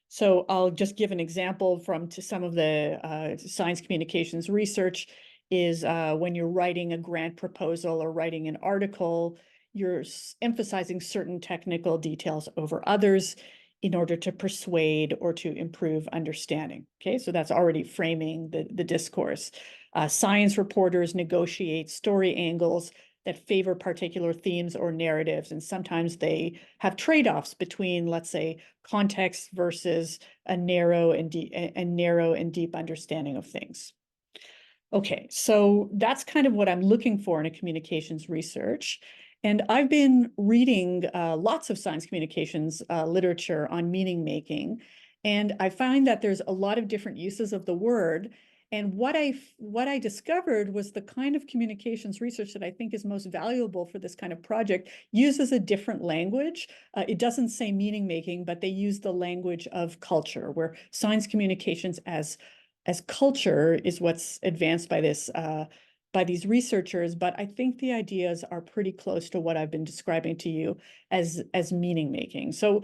So I'll just give an example from some of the science communications research is when you're writing a grant proposal or writing an article, you're emphasizing certain technical details over others in order to persuade or to improve understanding. Okay, so that's already framing the discourse. Science reporters negotiate story angles that favor particular themes or narratives, and sometimes they have trade-offs between, let's say, context versus a narrow and deep understanding of things. Okay, so that's kind of what I'm looking for in a communications research. And I've been reading lots of science communications literature on meaning making, and I find that there's a lot of different uses of the word. And what I discovered was the kind of communications research that I think is most valuable for this kind of project uses a different language. It doesn't say meaning making, but they use the language of culture, where science communications as culture is what's advanced by this by these researchers. But I think the ideas are pretty close to what I've been describing to you as meaning making. So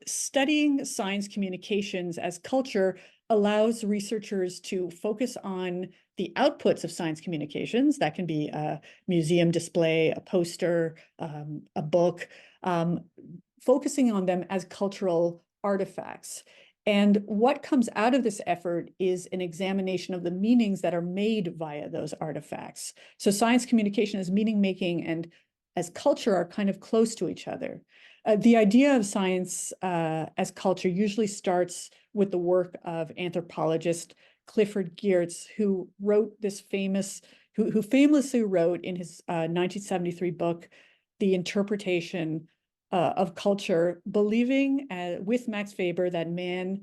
studying science communications as culture allows researchers to focus on the outputs of science communications. That can be a museum display, a poster, a book, focusing on them as cultural artifacts. And what comes out of this effort is an examination of the meanings that are made via those artifacts. So science communication as meaning making and as culture are kind of close to each other. The idea of science as culture usually starts with the work of anthropologist Clifford Geertz, who wrote this who famously wrote in his 1973 book, The Interpretation of Culture, believing with Max Weber that man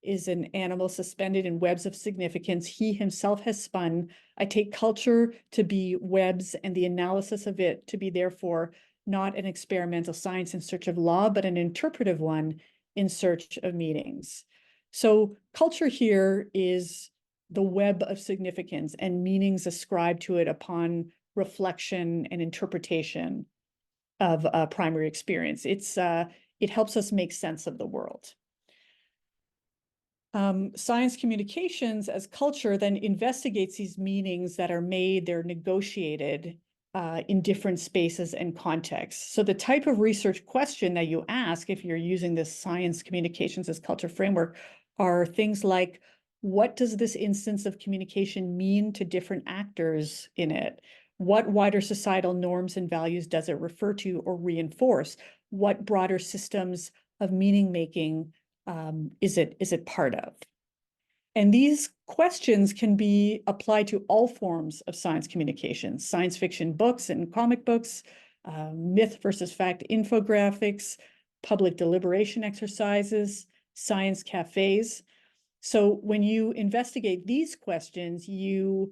is an animal suspended in webs of significance he himself has spun. I take culture to be webs and the analysis of it to be therefore not an experimental science in search of law, but an interpretive one in search of meanings. So culture here is the web of significance and meanings ascribed to it upon reflection and interpretation of primary experience. It helps us make sense of the world. Science communications as culture then investigates these meanings that are made, they're negotiated in different spaces and contexts. So the type of research question that you ask if you're using this science communications as culture framework are things like, what does this instance of communication mean to different actors in it? What wider societal norms and values does it refer to or reinforce? What broader systems of meaning making is it part of? And these questions can be applied to all forms of science communication, science fiction books and comic books, myth versus fact infographics, public deliberation exercises, science cafes. So when you investigate these questions, you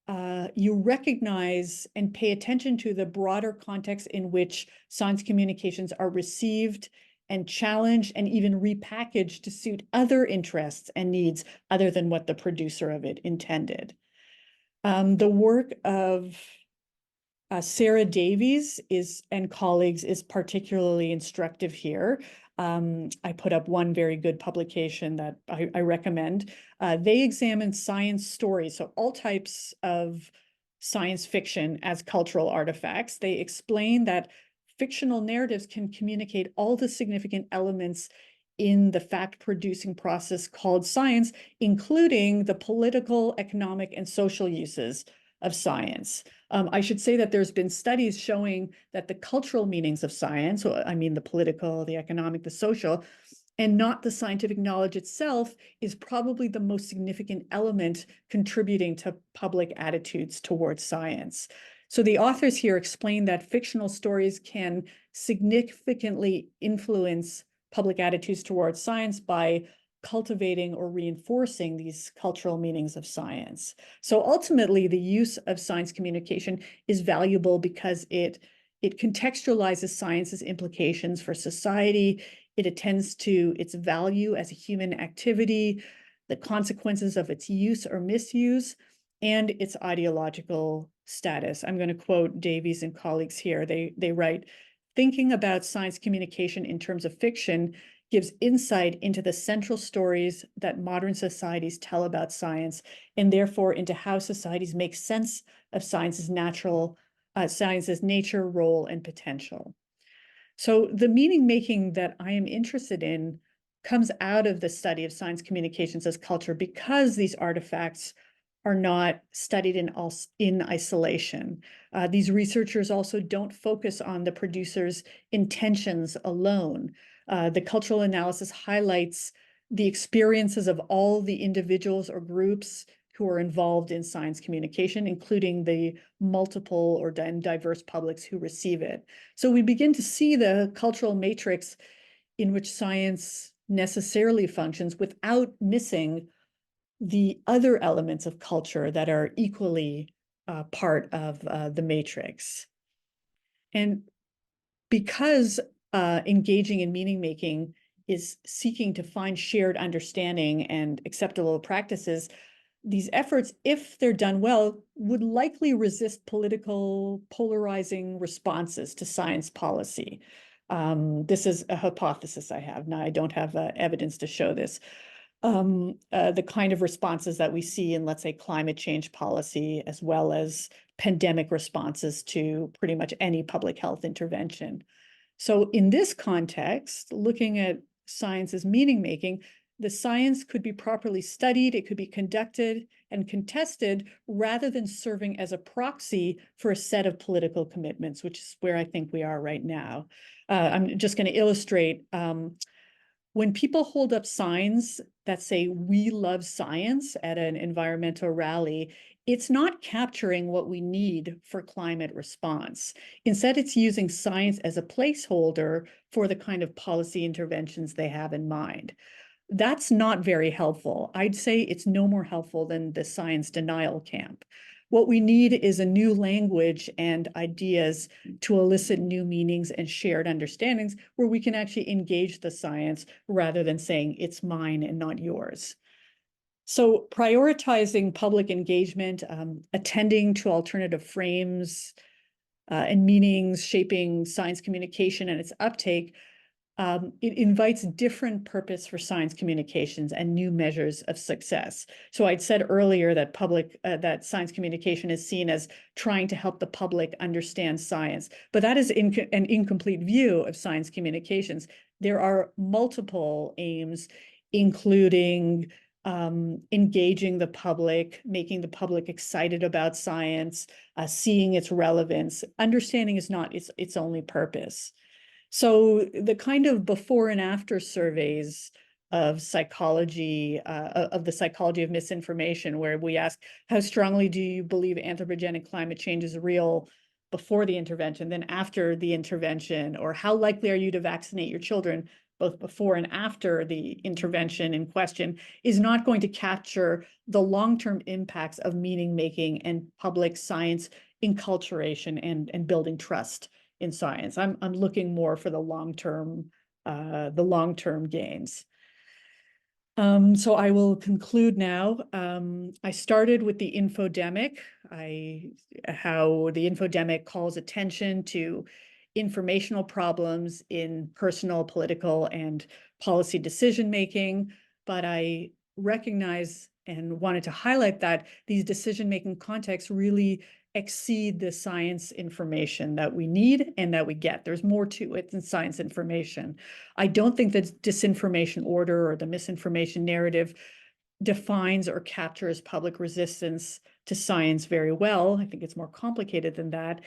recognize and pay attention to the broader context in which science communications are received and challenged and even repackaged to suit other interests and needs other than what the producer of it intended. The work of Sarah Davies and colleagues is particularly instructive here. I put up one very good publication that I recommend. They examine science stories, so all types of science fiction as cultural artifacts. They explain that fictional narratives can communicate all the significant elements in the fact-producing process called science, including the political, economic, and social uses of science. I should say that there's been studies showing that the cultural meanings of science, so I mean the political, the economic, the social, and not the scientific knowledge itself, is probably the most significant element contributing to public attitudes towards science. So the authors here explain that fictional stories can significantly influence public attitudes towards science by cultivating or reinforcing these cultural meanings of science. So ultimately, the use of science communication is valuable because it contextualizes science's implications for society. It attends to its value as a human activity, the consequences of its use or misuse, and its ideological status. I'm going to quote Davies and colleagues here. They write, thinking about science communication in terms of fiction gives insight into the central stories that modern societies tell about science, and therefore into how societies make sense of science's nature, role, and potential. So the meaning making that I am interested in comes out of the study of science communications as culture, because these artifacts are not studied in isolation. These researchers also don't focus on the producer's intentions alone. The cultural analysis highlights the experiences of all the individuals or groups who are involved in science communication, including the multiple or diverse publics who receive it. So we begin to see the cultural matrix in which science necessarily functions without missing the other elements of culture that are equally part of the matrix. And because engaging in meaning making is seeking to find shared understanding and acceptable practices, these efforts, if they're done well, would likely resist political polarizing responses to science policy. This is a hypothesis I have. Now, I don't have evidence to show this. The kind of responses that we see in, let's say, climate change policy, as well as pandemic responses to pretty much any public health intervention. So in this context, looking at science as meaning making, the science could be properly studied, it could be conducted and contested rather than serving as a proxy for a set of political commitments, which is where I think we are right now. I'm just going to illustrate. When people hold up signs that say, "We love science" at an environmental rally, it's not capturing what we need for climate response. Instead, it's using science as a placeholder for the kind of policy interventions they have in mind. That's not very helpful. I'd say it's no more helpful than the science denial camp. What we need is a new language and ideas to elicit new meanings and shared understandings where we can actually engage the science rather than saying it's mine and not yours. So prioritizing public engagement, attending to alternative frames and meanings, shaping science communication and its uptake, it invites different purpose for science communications and new measures of success. So I'd said earlier that that science communication is seen as trying to help the public understand science, but that is an incomplete view of science communications. There are multiple aims, including engaging the public, making the public excited about science, seeing its relevance. Understanding is not its only purpose. So the kind of before and after surveys of psychology, of the psychology of misinformation, where we ask, how strongly do you believe anthropogenic climate change is real before the intervention, then after the intervention, or how likely are you to vaccinate your children both before and after the intervention in question, is not going to capture the long-term impacts of meaning making and public science enculturation and building trust in science. I'm looking more for the long-term gains. So I will conclude now. I started with the infodemic, how the infodemic calls attention to informational problems in personal, political, and policy decision-making, but I recognize and wanted to highlight that these decision-making contexts really exceed the science information that we need and that we get. There's more to it than science information. I don't think that disinformation order or the misinformation narrative defines or captures public resistance to science very well. I think it's more complicated than that.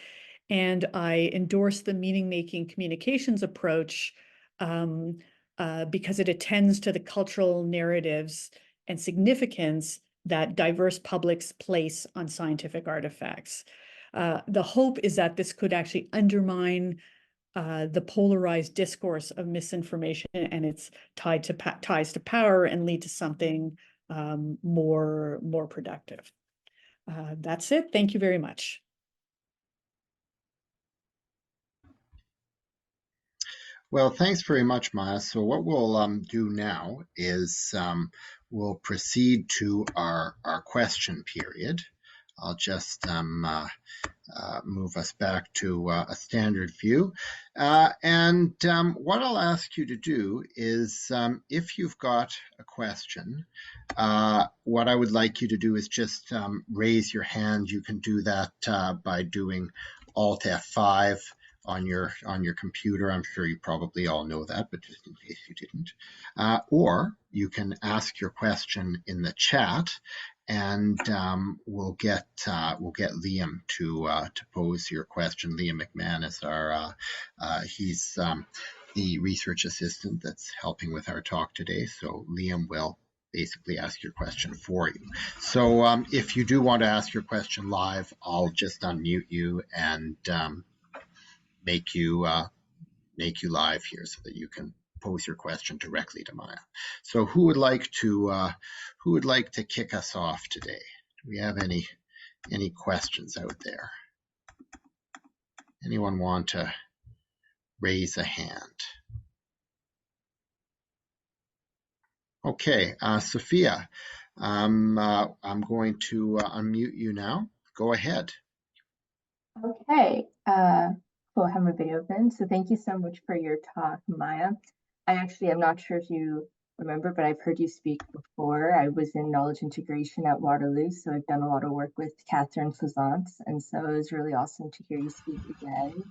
And I endorse the meaning-making communications approach because it attends to the cultural narratives and significance that diverse publics place on scientific artifacts. The hope is that this could actually undermine the polarized discourse of misinformation and its ties to power and lead to something more productive. That's it. Thank you very much. Well, thanks very much, Maya. So what we'll do now is we'll proceed to our question period. I'll just move us back to a standard view. And what I'll ask you to do is, if you've got a question, what I would like you to do is just raise your hand. You can do that by doing Alt F5 on your computer. I'm sure you probably all know that, but just in case you didn't. Or you can ask your question in the chat, and we'll get Liam to pose your question. Liam McMahon is he's the research assistant that's helping with our talk today. So Liam will basically ask your question for you. So if you do want to ask your question live, I'll just unmute you and make you live here so that you can pose your question directly to Maya. So who would like to kick us off today? Do we have any questions out there? Anyone want to raise a hand? Okay, Sophia, I'm going to unmute you now. Go ahead. Okay, cool, I have my video open. So thank you so much for your talk, Maya. I'm not sure if you remember, but I've heard you speak before. I was in knowledge integration at Waterloo, so I've done a lot of work with Catherine Fazance, and so it was really awesome to hear you speak again.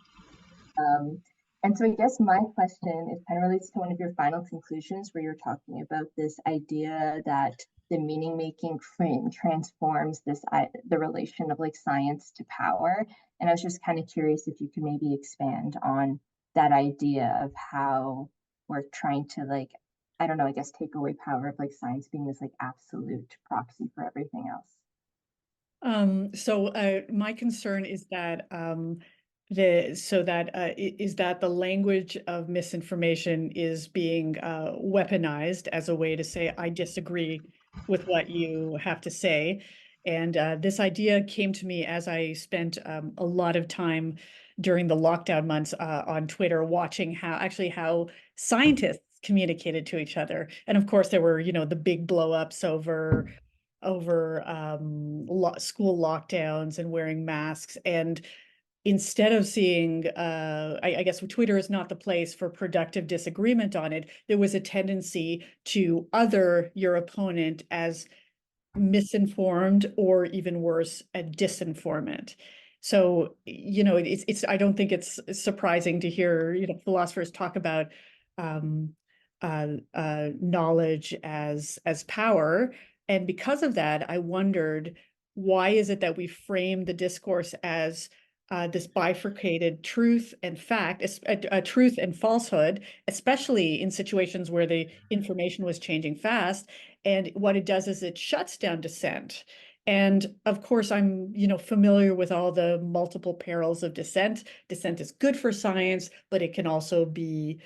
And so I guess my question is kind of relates to one of your final conclusions where you're talking about this idea that the meaning-making frame transforms the relation of like science to power. And I was just kind of curious if you could maybe expand on that idea of how we're trying to like, I don't know, I guess take away power of like science being this like absolute proxy for everything else. So my concern is that the language of misinformation is being weaponized as a way to say, I disagree with what you have to say. And this idea came to me as I spent a lot of time during the lockdown months on Twitter, watching how scientists communicated to each other. And of course, there were, the big blow-ups over school lockdowns and wearing masks. And instead of seeing, I guess Twitter is not the place for productive disagreement on it, there was a tendency to other your opponent as misinformed, or even worse, a disinformant. So, I don't think it's surprising to hear, philosophers talk about knowledge as power. And because of that, I wondered, why is it that we frame the discourse as this bifurcated truth and fact, truth and falsehood, especially in situations where the information was changing fast. And what it does is it shuts down dissent. And of course, I'm, familiar with all the multiple perils of dissent. Dissent is good for science, but it can also be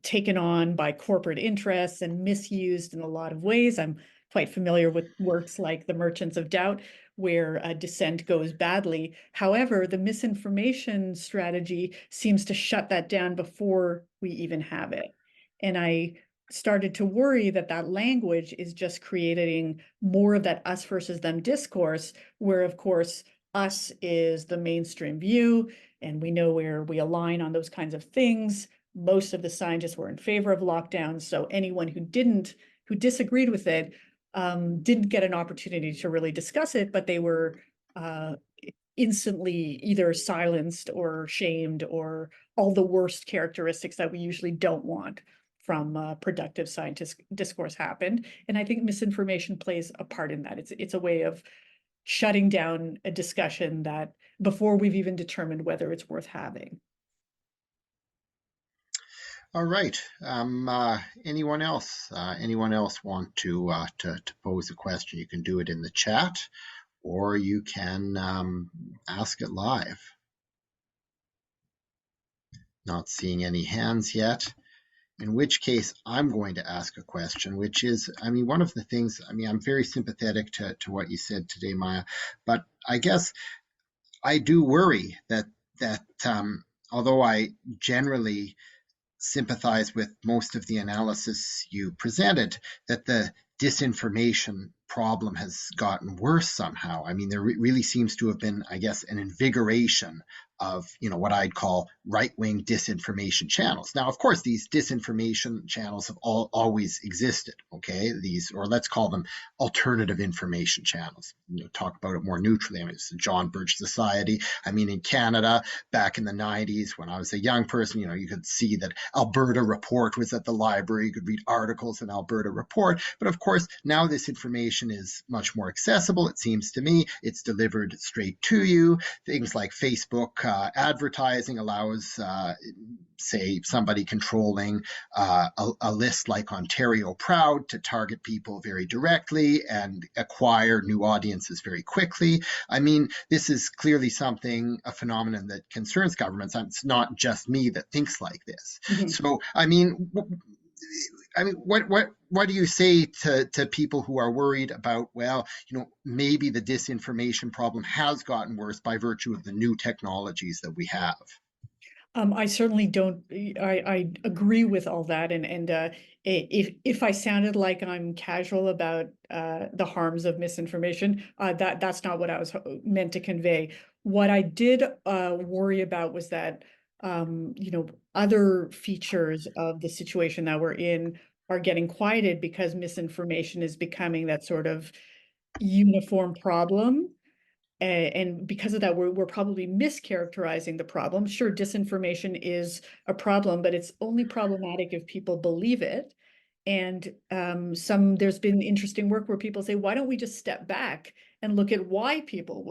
taken on by corporate interests and misused in a lot of ways. I'm quite familiar with works like The Merchants of Doubt, where dissent goes badly. However, the misinformation strategy seems to shut that down before we even have it. And I started to worry that that language is just creating more of that us versus them discourse, where of course us is the mainstream view, and we know where we align on those kinds of things. Most of the scientists were in favor of lockdowns, so anyone who disagreed with it didn't get an opportunity to really discuss it, but they were instantly either silenced or shamed, or all the worst characteristics that we usually don't want from productive scientific discourse happened. And I think misinformation plays a part in that. It's a way of shutting down a discussion that before we've even determined whether it's worth having. All right. Anyone else? Anyone else want to pose a question? You can do it in the chat, or you can ask it live. Not seeing any hands yet. In which case, I'm going to ask a question, which is, I mean, one of the things, I mean, I'm very sympathetic to what you said today, Maya, but I guess I do worry that although I generally sympathize with most of the analysis you presented, that the disinformation problem has gotten worse somehow. I mean, there really seems to have been, I guess, an invigoration of, you know, what I'd call right-wing disinformation channels. Now, of course, these disinformation channels have always existed, okay? These, or let's call them alternative information channels. You know, talk about it more neutrally. I mean, it's the John Birch Society. I mean, in Canada, back in the 90s, when I was a young person, you know, you could see that Alberta Report was at the library. You could read articles in Alberta Report. But of course, now this information is much more accessible, it seems to me. It's delivered straight to you. Things like Facebook advertising allows, say, somebody controlling a list like Ontario Proud to target people very directly and acquire new audiences very quickly. I mean, this is clearly something, a phenomenon that concerns governments. It's not just me that thinks like this. Mm-hmm. So, I mean, what do you say to people who are worried about, well, you know, maybe the disinformation problem has gotten worse by virtue of the new technologies that we have? I certainly don't. I agree with all that, and if I sounded like I'm casual about the harms of misinformation, that's not what I was meant to convey. What I did worry about was that you know, other features of the situation that we're in are getting quieted because misinformation is becoming that sort of uniform problem. And because of that, we're probably mischaracterizing the problem. Sure, disinformation is a problem, but it's only problematic if people believe it. And there's been interesting work where people say, why don't we just step back and look at why people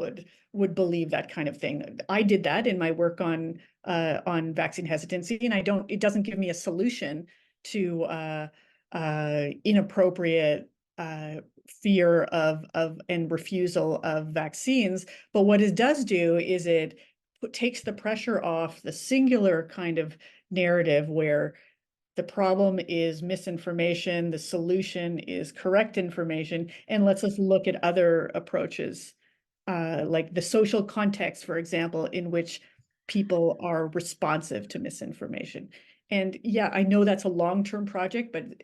would believe that kind of thing? I did that in my work on vaccine hesitancy, and it doesn't give me a solution to inappropriate fear of and refusal of vaccines. But what it does do is it takes the pressure off the singular kind of narrative where the problem is misinformation, the solution is correct information, and lets us look at other approaches, like the social context, for example, in which people are responsive to misinformation. And yeah, I know that's a long-term project, but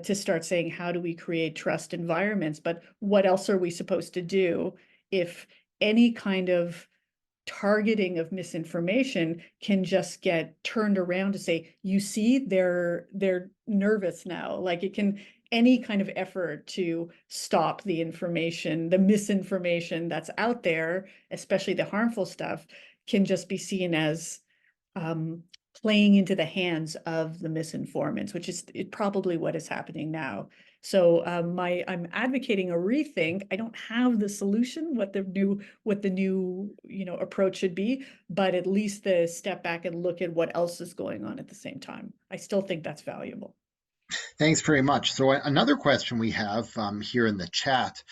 to start saying, how do we create trust environments? But what else are we supposed to do if any kind of targeting of misinformation can just get turned around to say, you see, they're nervous now? Like, it can, any kind of effort to stop the information, the misinformation that's out there, especially the harmful stuff, can just be seen as playing into the hands of the misinformants, which is probably what is happening now. So I'm advocating a rethink. I don't have the solution, what the new approach should be, but at least the step back and look at what else is going on at the same time. I still think that's valuable. Thanks very much. So another question we have here in the chat,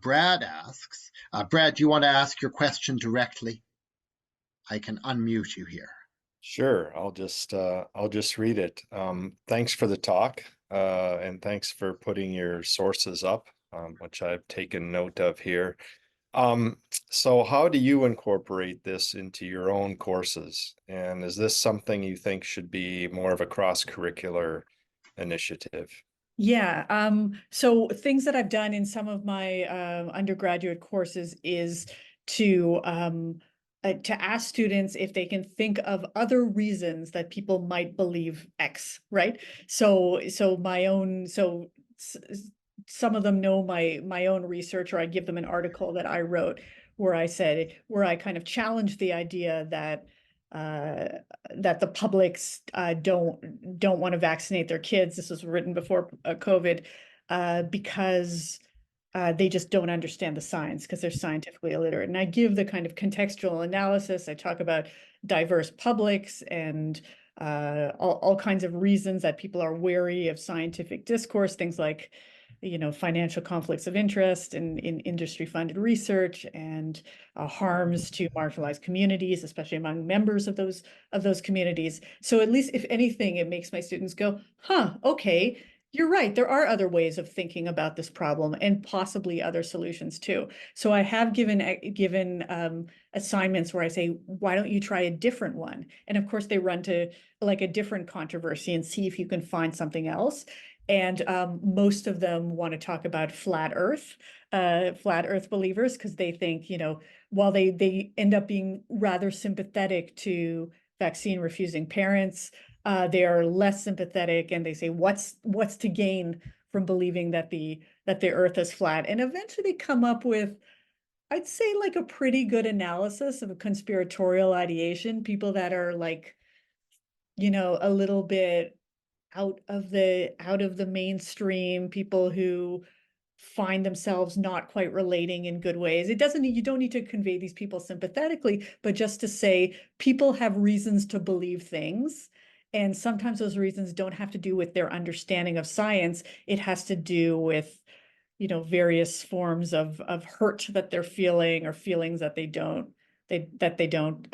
Brad asks, Brad, do you want to ask your question directly? I can unmute you here. Sure, I'll just read it. Thanks for the talk, and thanks for putting your sources up, which I've taken note of here. So how do you incorporate this into your own courses? And is this something you think should be more of a cross-curricular initiative? Yeah, so things that I've done in some of my undergraduate courses is to ask students if they can think of other reasons that people might believe X, right? So some of them know my own research, or I give them an article that I wrote where I kind of challenged the idea that that the publics don't want to vaccinate their kids. This was written before COVID, because they just don't understand the science because they're scientifically illiterate. And I give the kind of contextual analysis. I talk about diverse publics and all kinds of reasons that people are wary of scientific discourse, things like financial conflicts of interest in industry-funded research and harms to marginalized communities, especially among members of those communities. So at least, if anything, it makes my students go, huh, okay, you're right. There are other ways of thinking about this problem and possibly other solutions too. So I have given assignments where I say, why don't you try a different one? And of course, they run to like a different controversy and see if you can find something else. And most of them want to talk about flat Earth believers, because they think, while they end up being rather sympathetic to vaccine refusing parents, they are less sympathetic, and they say, what's to gain from believing that the Earth is flat? And eventually come up with, I'd say, like a pretty good analysis of a conspiratorial ideation, people that are like, a little bit out of the mainstream, people who find themselves not quite relating in good ways. You don't need to convey these people sympathetically, but just to say people have reasons to believe things. And sometimes those reasons don't have to do with their understanding of science. It has to do with, various forms of hurt that they're feeling, or feelings that they don't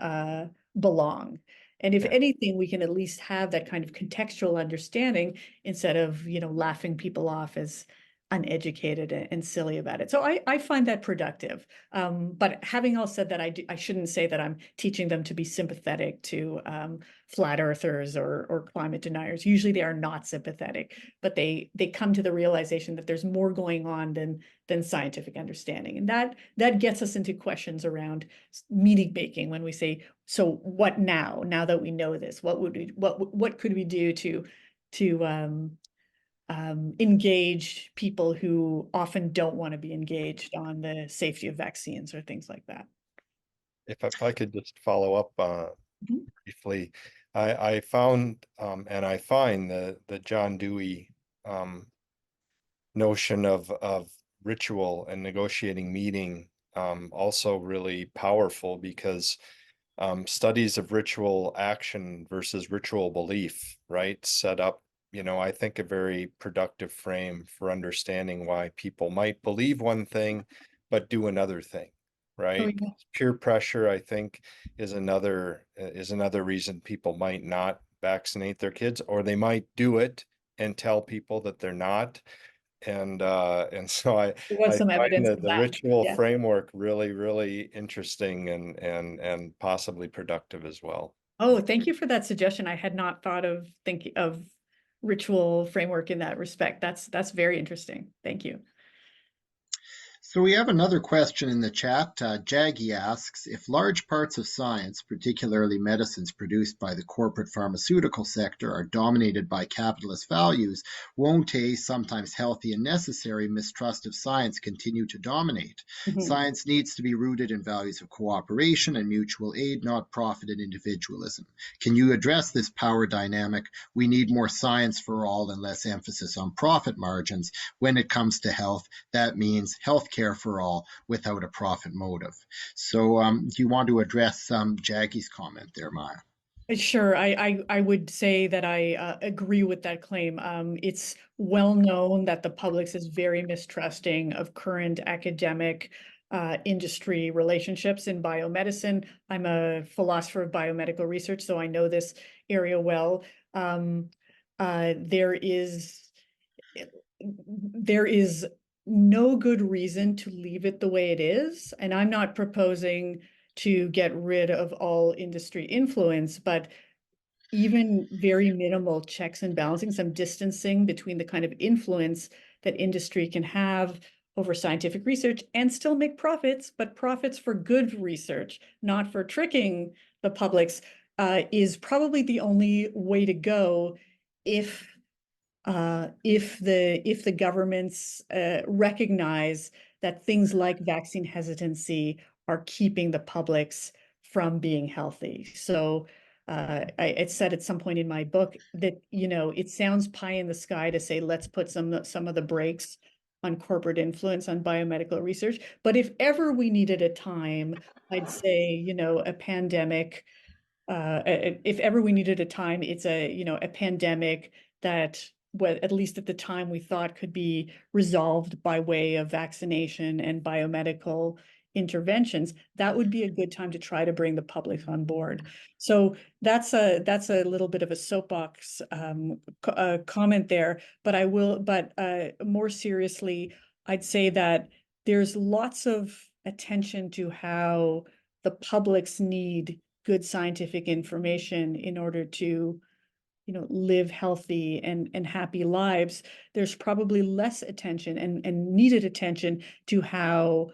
belong. And if anything, we can at least have that kind of contextual understanding instead of, laughing people off as uneducated and silly about it. So I find that productive. But having all said that, I shouldn't say that I'm teaching them to be sympathetic to flat earthers or climate deniers. Usually they are not sympathetic, but they come to the realization that there's more going on than scientific understanding. And that gets us into questions around meaning making, when we say, so what now that we know this, what could we do to engage people who often don't want to be engaged on the safety of vaccines or things like that. If I could just follow up briefly, I found and I find the John Dewey notion of ritual and negotiating meaning also really powerful, because studies of ritual action versus ritual belief, right, set up, I think, a very productive frame for understanding why people might believe one thing but do another thing, right? Oh, yeah. Peer pressure, I think, is another reason people might not vaccinate their kids, or they might do it and tell people that they're not. And so I Some find evidence that of the that. ritual Yeah. framework really, really interesting and possibly productive as well. Oh, thank you for that suggestion. I had not thought of thinking of ritual framework in that respect. That's very interesting. Thank you. So we have another question in the chat. Jaggy asks, if large parts of science, particularly medicines produced by the corporate pharmaceutical sector, are dominated by capitalist values, won't a sometimes healthy and necessary mistrust of science continue to dominate? Science needs to be rooted in values of cooperation and mutual aid, not profit and individualism. Can you address this power dynamic? We need more science for all and less emphasis on profit margins. When it comes to health, that means healthcare for all without a profit motive. So do you want to address Jackie's comment there, Maya? Sure. I would say that I agree with that claim. It's well known that the public is very mistrusting of current academic industry relationships in biomedicine. I'm a philosopher of biomedical research, so I know this area well. There is no good reason to leave it the way it is. And I'm not proposing to get rid of all industry influence, but even very minimal checks and balancing, some distancing between the kind of influence that industry can have over scientific research and still make profits, but profits for good research, not for tricking the publics, is probably the only way to go if the governments recognize that things like vaccine hesitancy are keeping the publics from being healthy. So I said at some point in my book that, it sounds pie in the sky to say, let's put some of the brakes on corporate influence on biomedical research. But if ever we needed a time, I'd say, a pandemic, if ever we needed a time, it's a pandemic that what at least at the time we thought could be resolved by way of vaccination and biomedical interventions, that would be a good time to try to bring the public on board. So that's a little bit of a soapbox comment there, but more seriously, I'd say that there's lots of attention to how the publics need good scientific information in order to, you know, live healthy and happy lives. There's probably less attention and needed attention to how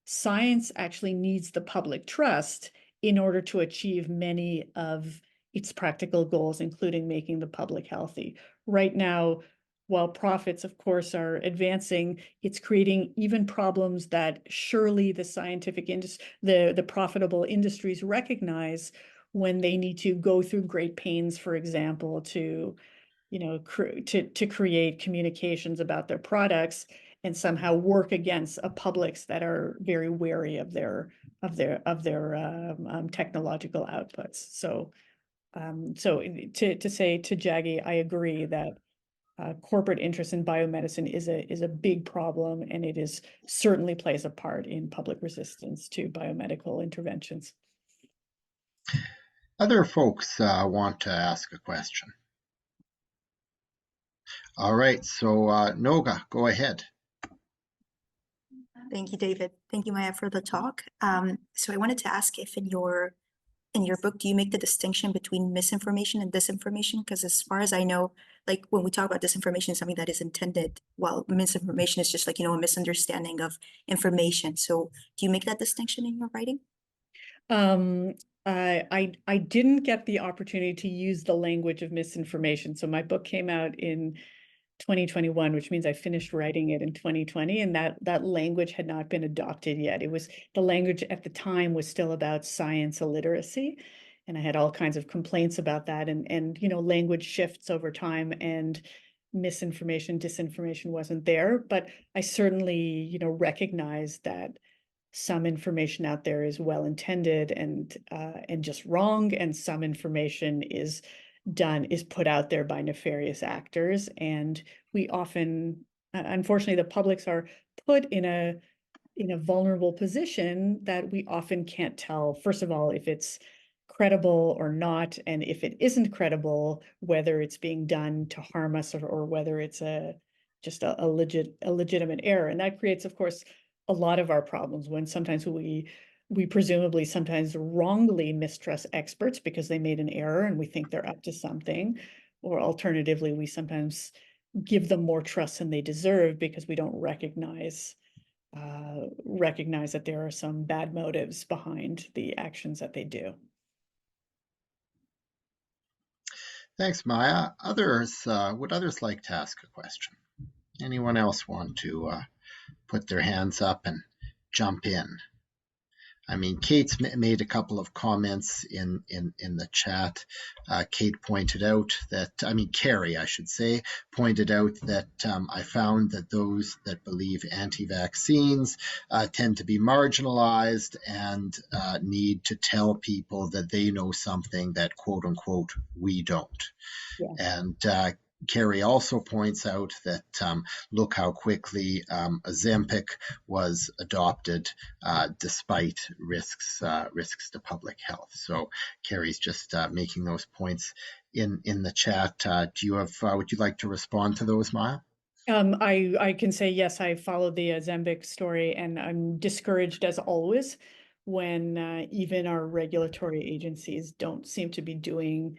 science actually needs the public trust in order to achieve many of its practical goals, including making the public healthy. Right now, while profits, of course, are advancing, it's creating even problems that surely the scientific industry, the profitable industries recognize when they need to go through great pains, for example, to, you know, to create communications about their products and somehow work against a publics that are very wary of their technological outputs. So to say to Jaggi, I agree that corporate interest in biomedicine is a big problem, and it is certainly plays a part in public resistance to biomedical interventions. Other folks want to ask a question. All right, so Noga, go ahead. Thank you, David. Thank you, Maya, for the talk. So I wanted to ask if in your book, do you make the distinction between misinformation and disinformation? Because as far as I know, like when we talk about disinformation, is something that is intended, while misinformation is just like, you know, a misunderstanding of information. So do you make that distinction in your writing? I didn't get the opportunity to use the language of misinformation. So my book came out in 2021, which means I finished writing it in 2020, and that language had not been adopted yet. It was, the language at the time was still about science illiteracy, and I had all kinds of complaints about that. And you know, language shifts over time, and misinformation, disinformation wasn't there. But I certainly, you know, recognize that some information out there is well intended and just wrong, and some information is put out there by nefarious actors. And we often, unfortunately, the publics are put in a vulnerable position that we often can't tell, first of all, if it's credible or not, and if it isn't credible, whether it's being done to harm us or whether it's just a legitimate error. And that creates, of course, a lot of our problems when sometimes we presumably sometimes wrongly mistrust experts because they made an error and we think they're up to something, or alternatively, we sometimes give them more trust than they deserve because we don't recognize that there are some bad motives behind the actions that they do. Thanks, Maya. Would others like to ask a question? Anyone else want to put their hands up and jump in? I mean, Kate's made a couple of comments in the chat. Kate pointed out that, I mean, Carrie, I should say, pointed out that I found that those that believe anti-vaccines tend to be marginalized and need to tell people that they know something that, quote unquote, we don't. Yeah. And Carrie also points out that look how quickly Ozempic was adopted despite risks to public health. So Carrie's just making those points in the chat. Would you like to respond to those, Maya? I can say yes, I followed the Ozempic story, and I'm discouraged as always when even our regulatory agencies don't seem to be doing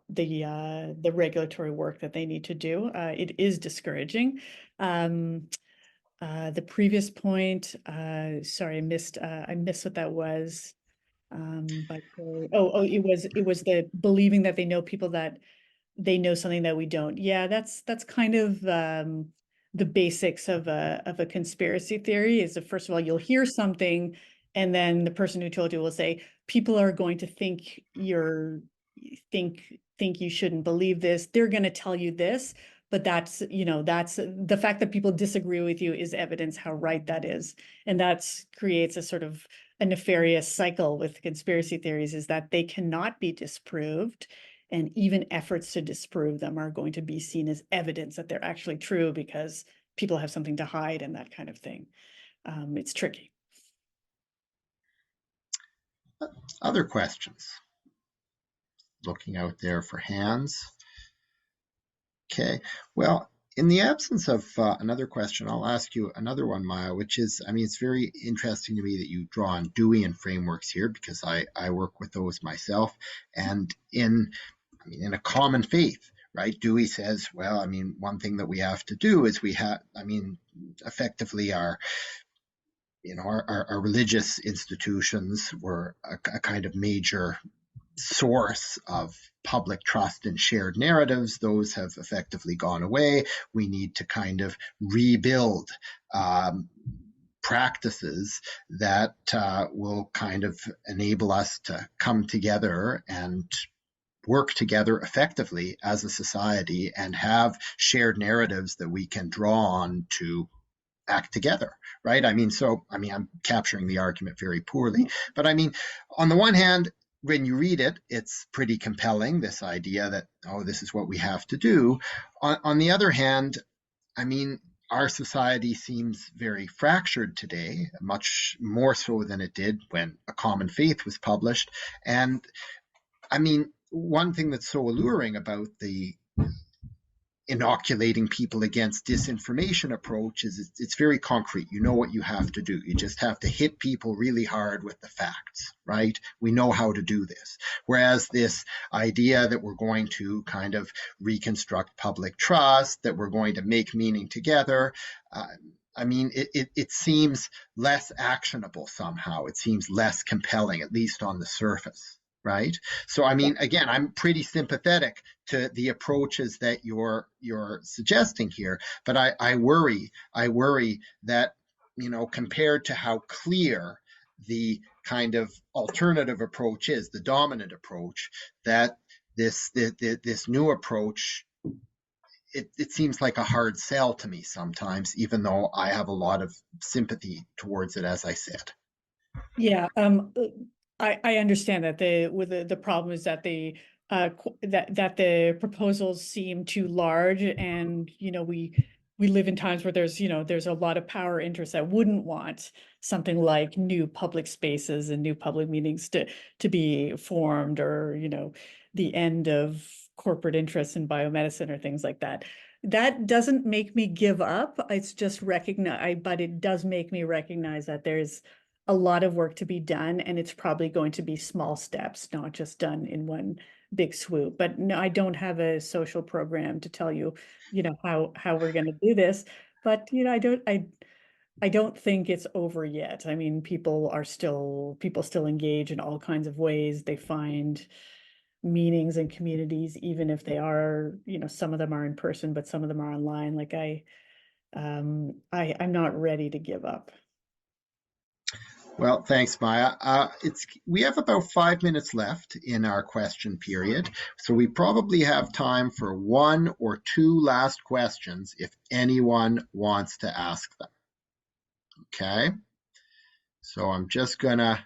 the regulatory work that they need to do. It is discouraging. The previous point, sorry, I missed what that was. But it was the believing that they know people that they know something that we don't. Yeah, that's kind of the basics of a conspiracy theory. Is that first of all, you'll hear something, and then the person who told you will say, people are going to think think you shouldn't believe this. They're going to tell you this, but that's the fact that people disagree with you is evidence how right that is. And that creates a sort of a nefarious cycle with conspiracy theories, is that they cannot be disproved. And even efforts to disprove them are going to be seen as evidence that they're actually true because people have something to hide and that kind of thing. It's tricky. Other questions? Looking out there for hands. Okay, well, in the absence of another question, I'll ask you another one, Maya, which is, I mean, it's very interesting to me that you draw on Deweyan frameworks here because I work with those myself. And in a common faith, right? Dewey says, well, I mean, one thing that we have to do is effectively our religious institutions were a kind of major source of public trust and shared narratives. Those have effectively gone away. We need to kind of rebuild practices that will kind of enable us to come together and work together effectively as a society and have shared narratives that we can draw on to act together, right? I'm capturing the argument very poorly, but on the one hand, when you read it, it's pretty compelling, this idea that, oh, this is what we have to do. On the other hand, our society seems very fractured today, much more so than it did when A Common Faith was published. And one thing that's so alluring about the inoculating people against disinformation approach is it's very concrete. You know what you have to do. You just have to hit people really hard with the facts, right? We know how to do this. Whereas this idea that we're going to kind of reconstruct public trust, that we're going to make meaning together, it seems less actionable somehow. It seems less compelling, at least on the surface. Right. So, again, I'm pretty sympathetic to the approaches that you're suggesting here, but I worry that, compared to how clear the kind of alternative approach is, the dominant approach, that this new approach, it seems like a hard sell to me sometimes, even though I have a lot of sympathy towards it, as I said. Yeah. I understand that the problem is that that the proposals seem too large, and we live in times where there's a lot of power interests that wouldn't want something like new public spaces and new public meetings to be formed, or the end of corporate interests in biomedicine or things like that. That doesn't make me give up. It's just but it does make me recognize that there's a lot of work to be done, and it's probably going to be small steps, not just done in one big swoop. But no, I don't have a social program to tell you, how we're going to do this. But I don't think it's over yet. People still engage in all kinds of ways. They find meanings and communities, even if they are, some of them are in person, but some of them are online. Like I'm not ready to give up. Well, thanks, Maya. We have about 5 minutes left in our question period, so we probably have time for one or two last questions if anyone wants to ask them. Okay, so I'm just gonna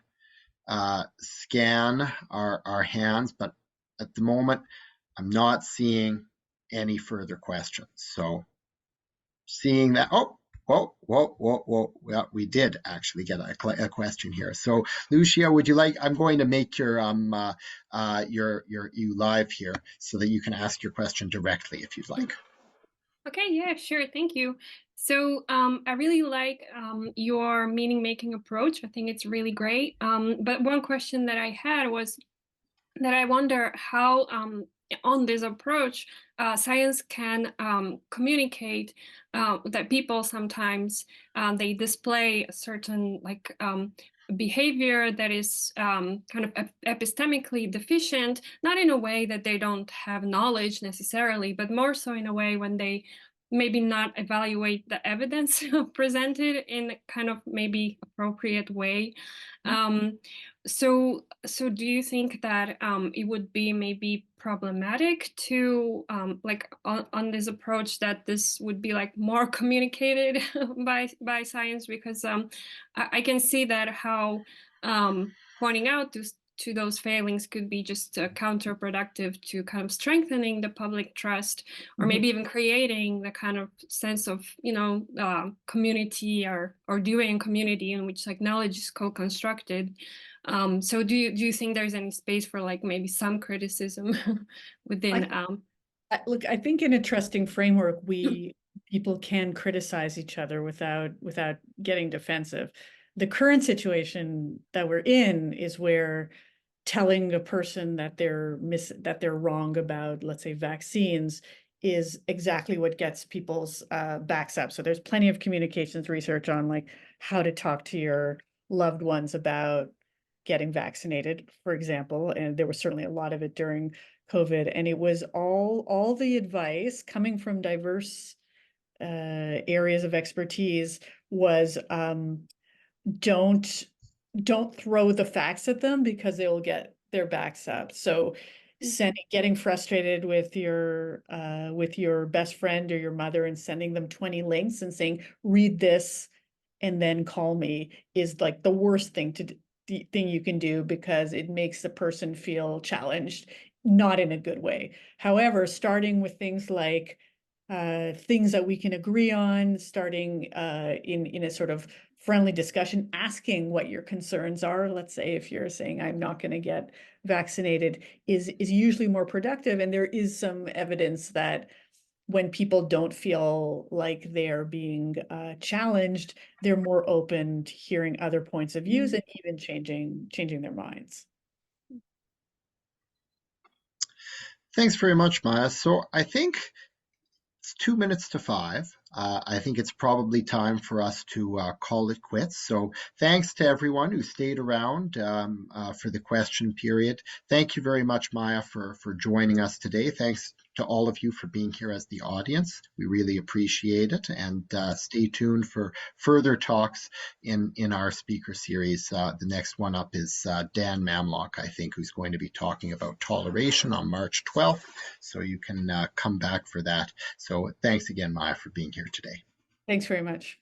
scan our hands, but at the moment, I'm not seeing any further questions. So seeing that, whoa. Well, we did actually get a question here. So Lucia, would you like, I'm going to make you live here so that you can ask your question directly if you'd like. Okay, yeah, sure. Thank you. So I really like your meaning making approach. I think it's really great. But one question that I had was that I wonder how on this approach, science can communicate that people sometimes they display a certain behavior that is kind of epistemically deficient, not in a way that they don't have knowledge necessarily, but more so in a way when they maybe not evaluate the evidence presented in a kind of maybe appropriate way. So do you think that it would be maybe problematic to on this approach that this would be more communicated by science? Because I can see that how pointing out to those failings could be just counterproductive to kind of strengthening the public trust, or maybe even creating the kind of sense of, you know, community or doing community in which like knowledge is co-constructed. So do you think there's any space for like maybe some criticism within? Look, I think in a trusting framework, people can criticize each other without getting defensive. The current situation that we're in is where telling a person that they're wrong about, let's say, vaccines is exactly what gets people's backs up. So there's plenty of communications research on like how to talk to your loved ones about getting vaccinated, for example, and there was certainly a lot of it during COVID, and it was all the advice coming from diverse areas of expertise was don't throw the facts at them because they will get their backs up. So getting frustrated with your best friend or your mother and sending them 20 links and saying, read this and then call me, is like the worst thing you can do, because it makes the person feel challenged, not in a good way. However, starting with things like things that we can agree on, starting in a sort of friendly discussion, asking what your concerns are. Let's say if you're saying I'm not going to get vaccinated, is usually more productive. And there is some evidence that when people don't feel like they're being challenged, they're more open to hearing other points of views and even changing their minds. Thanks very much, Maya. So I think it's 2 minutes to 5. I think it's probably time for us to call it quits. So thanks to everyone who stayed around for the question period. Thank you very much, Maya, for joining us today. Thanks to all of you for being here as the audience. We really appreciate it. And stay tuned for further talks in our speaker series. The next one up is Dan Mamlock, I think, who's going to be talking about toleration on March 12th. So you can come back for that. So thanks again, Maya, for being here today. Thanks very much.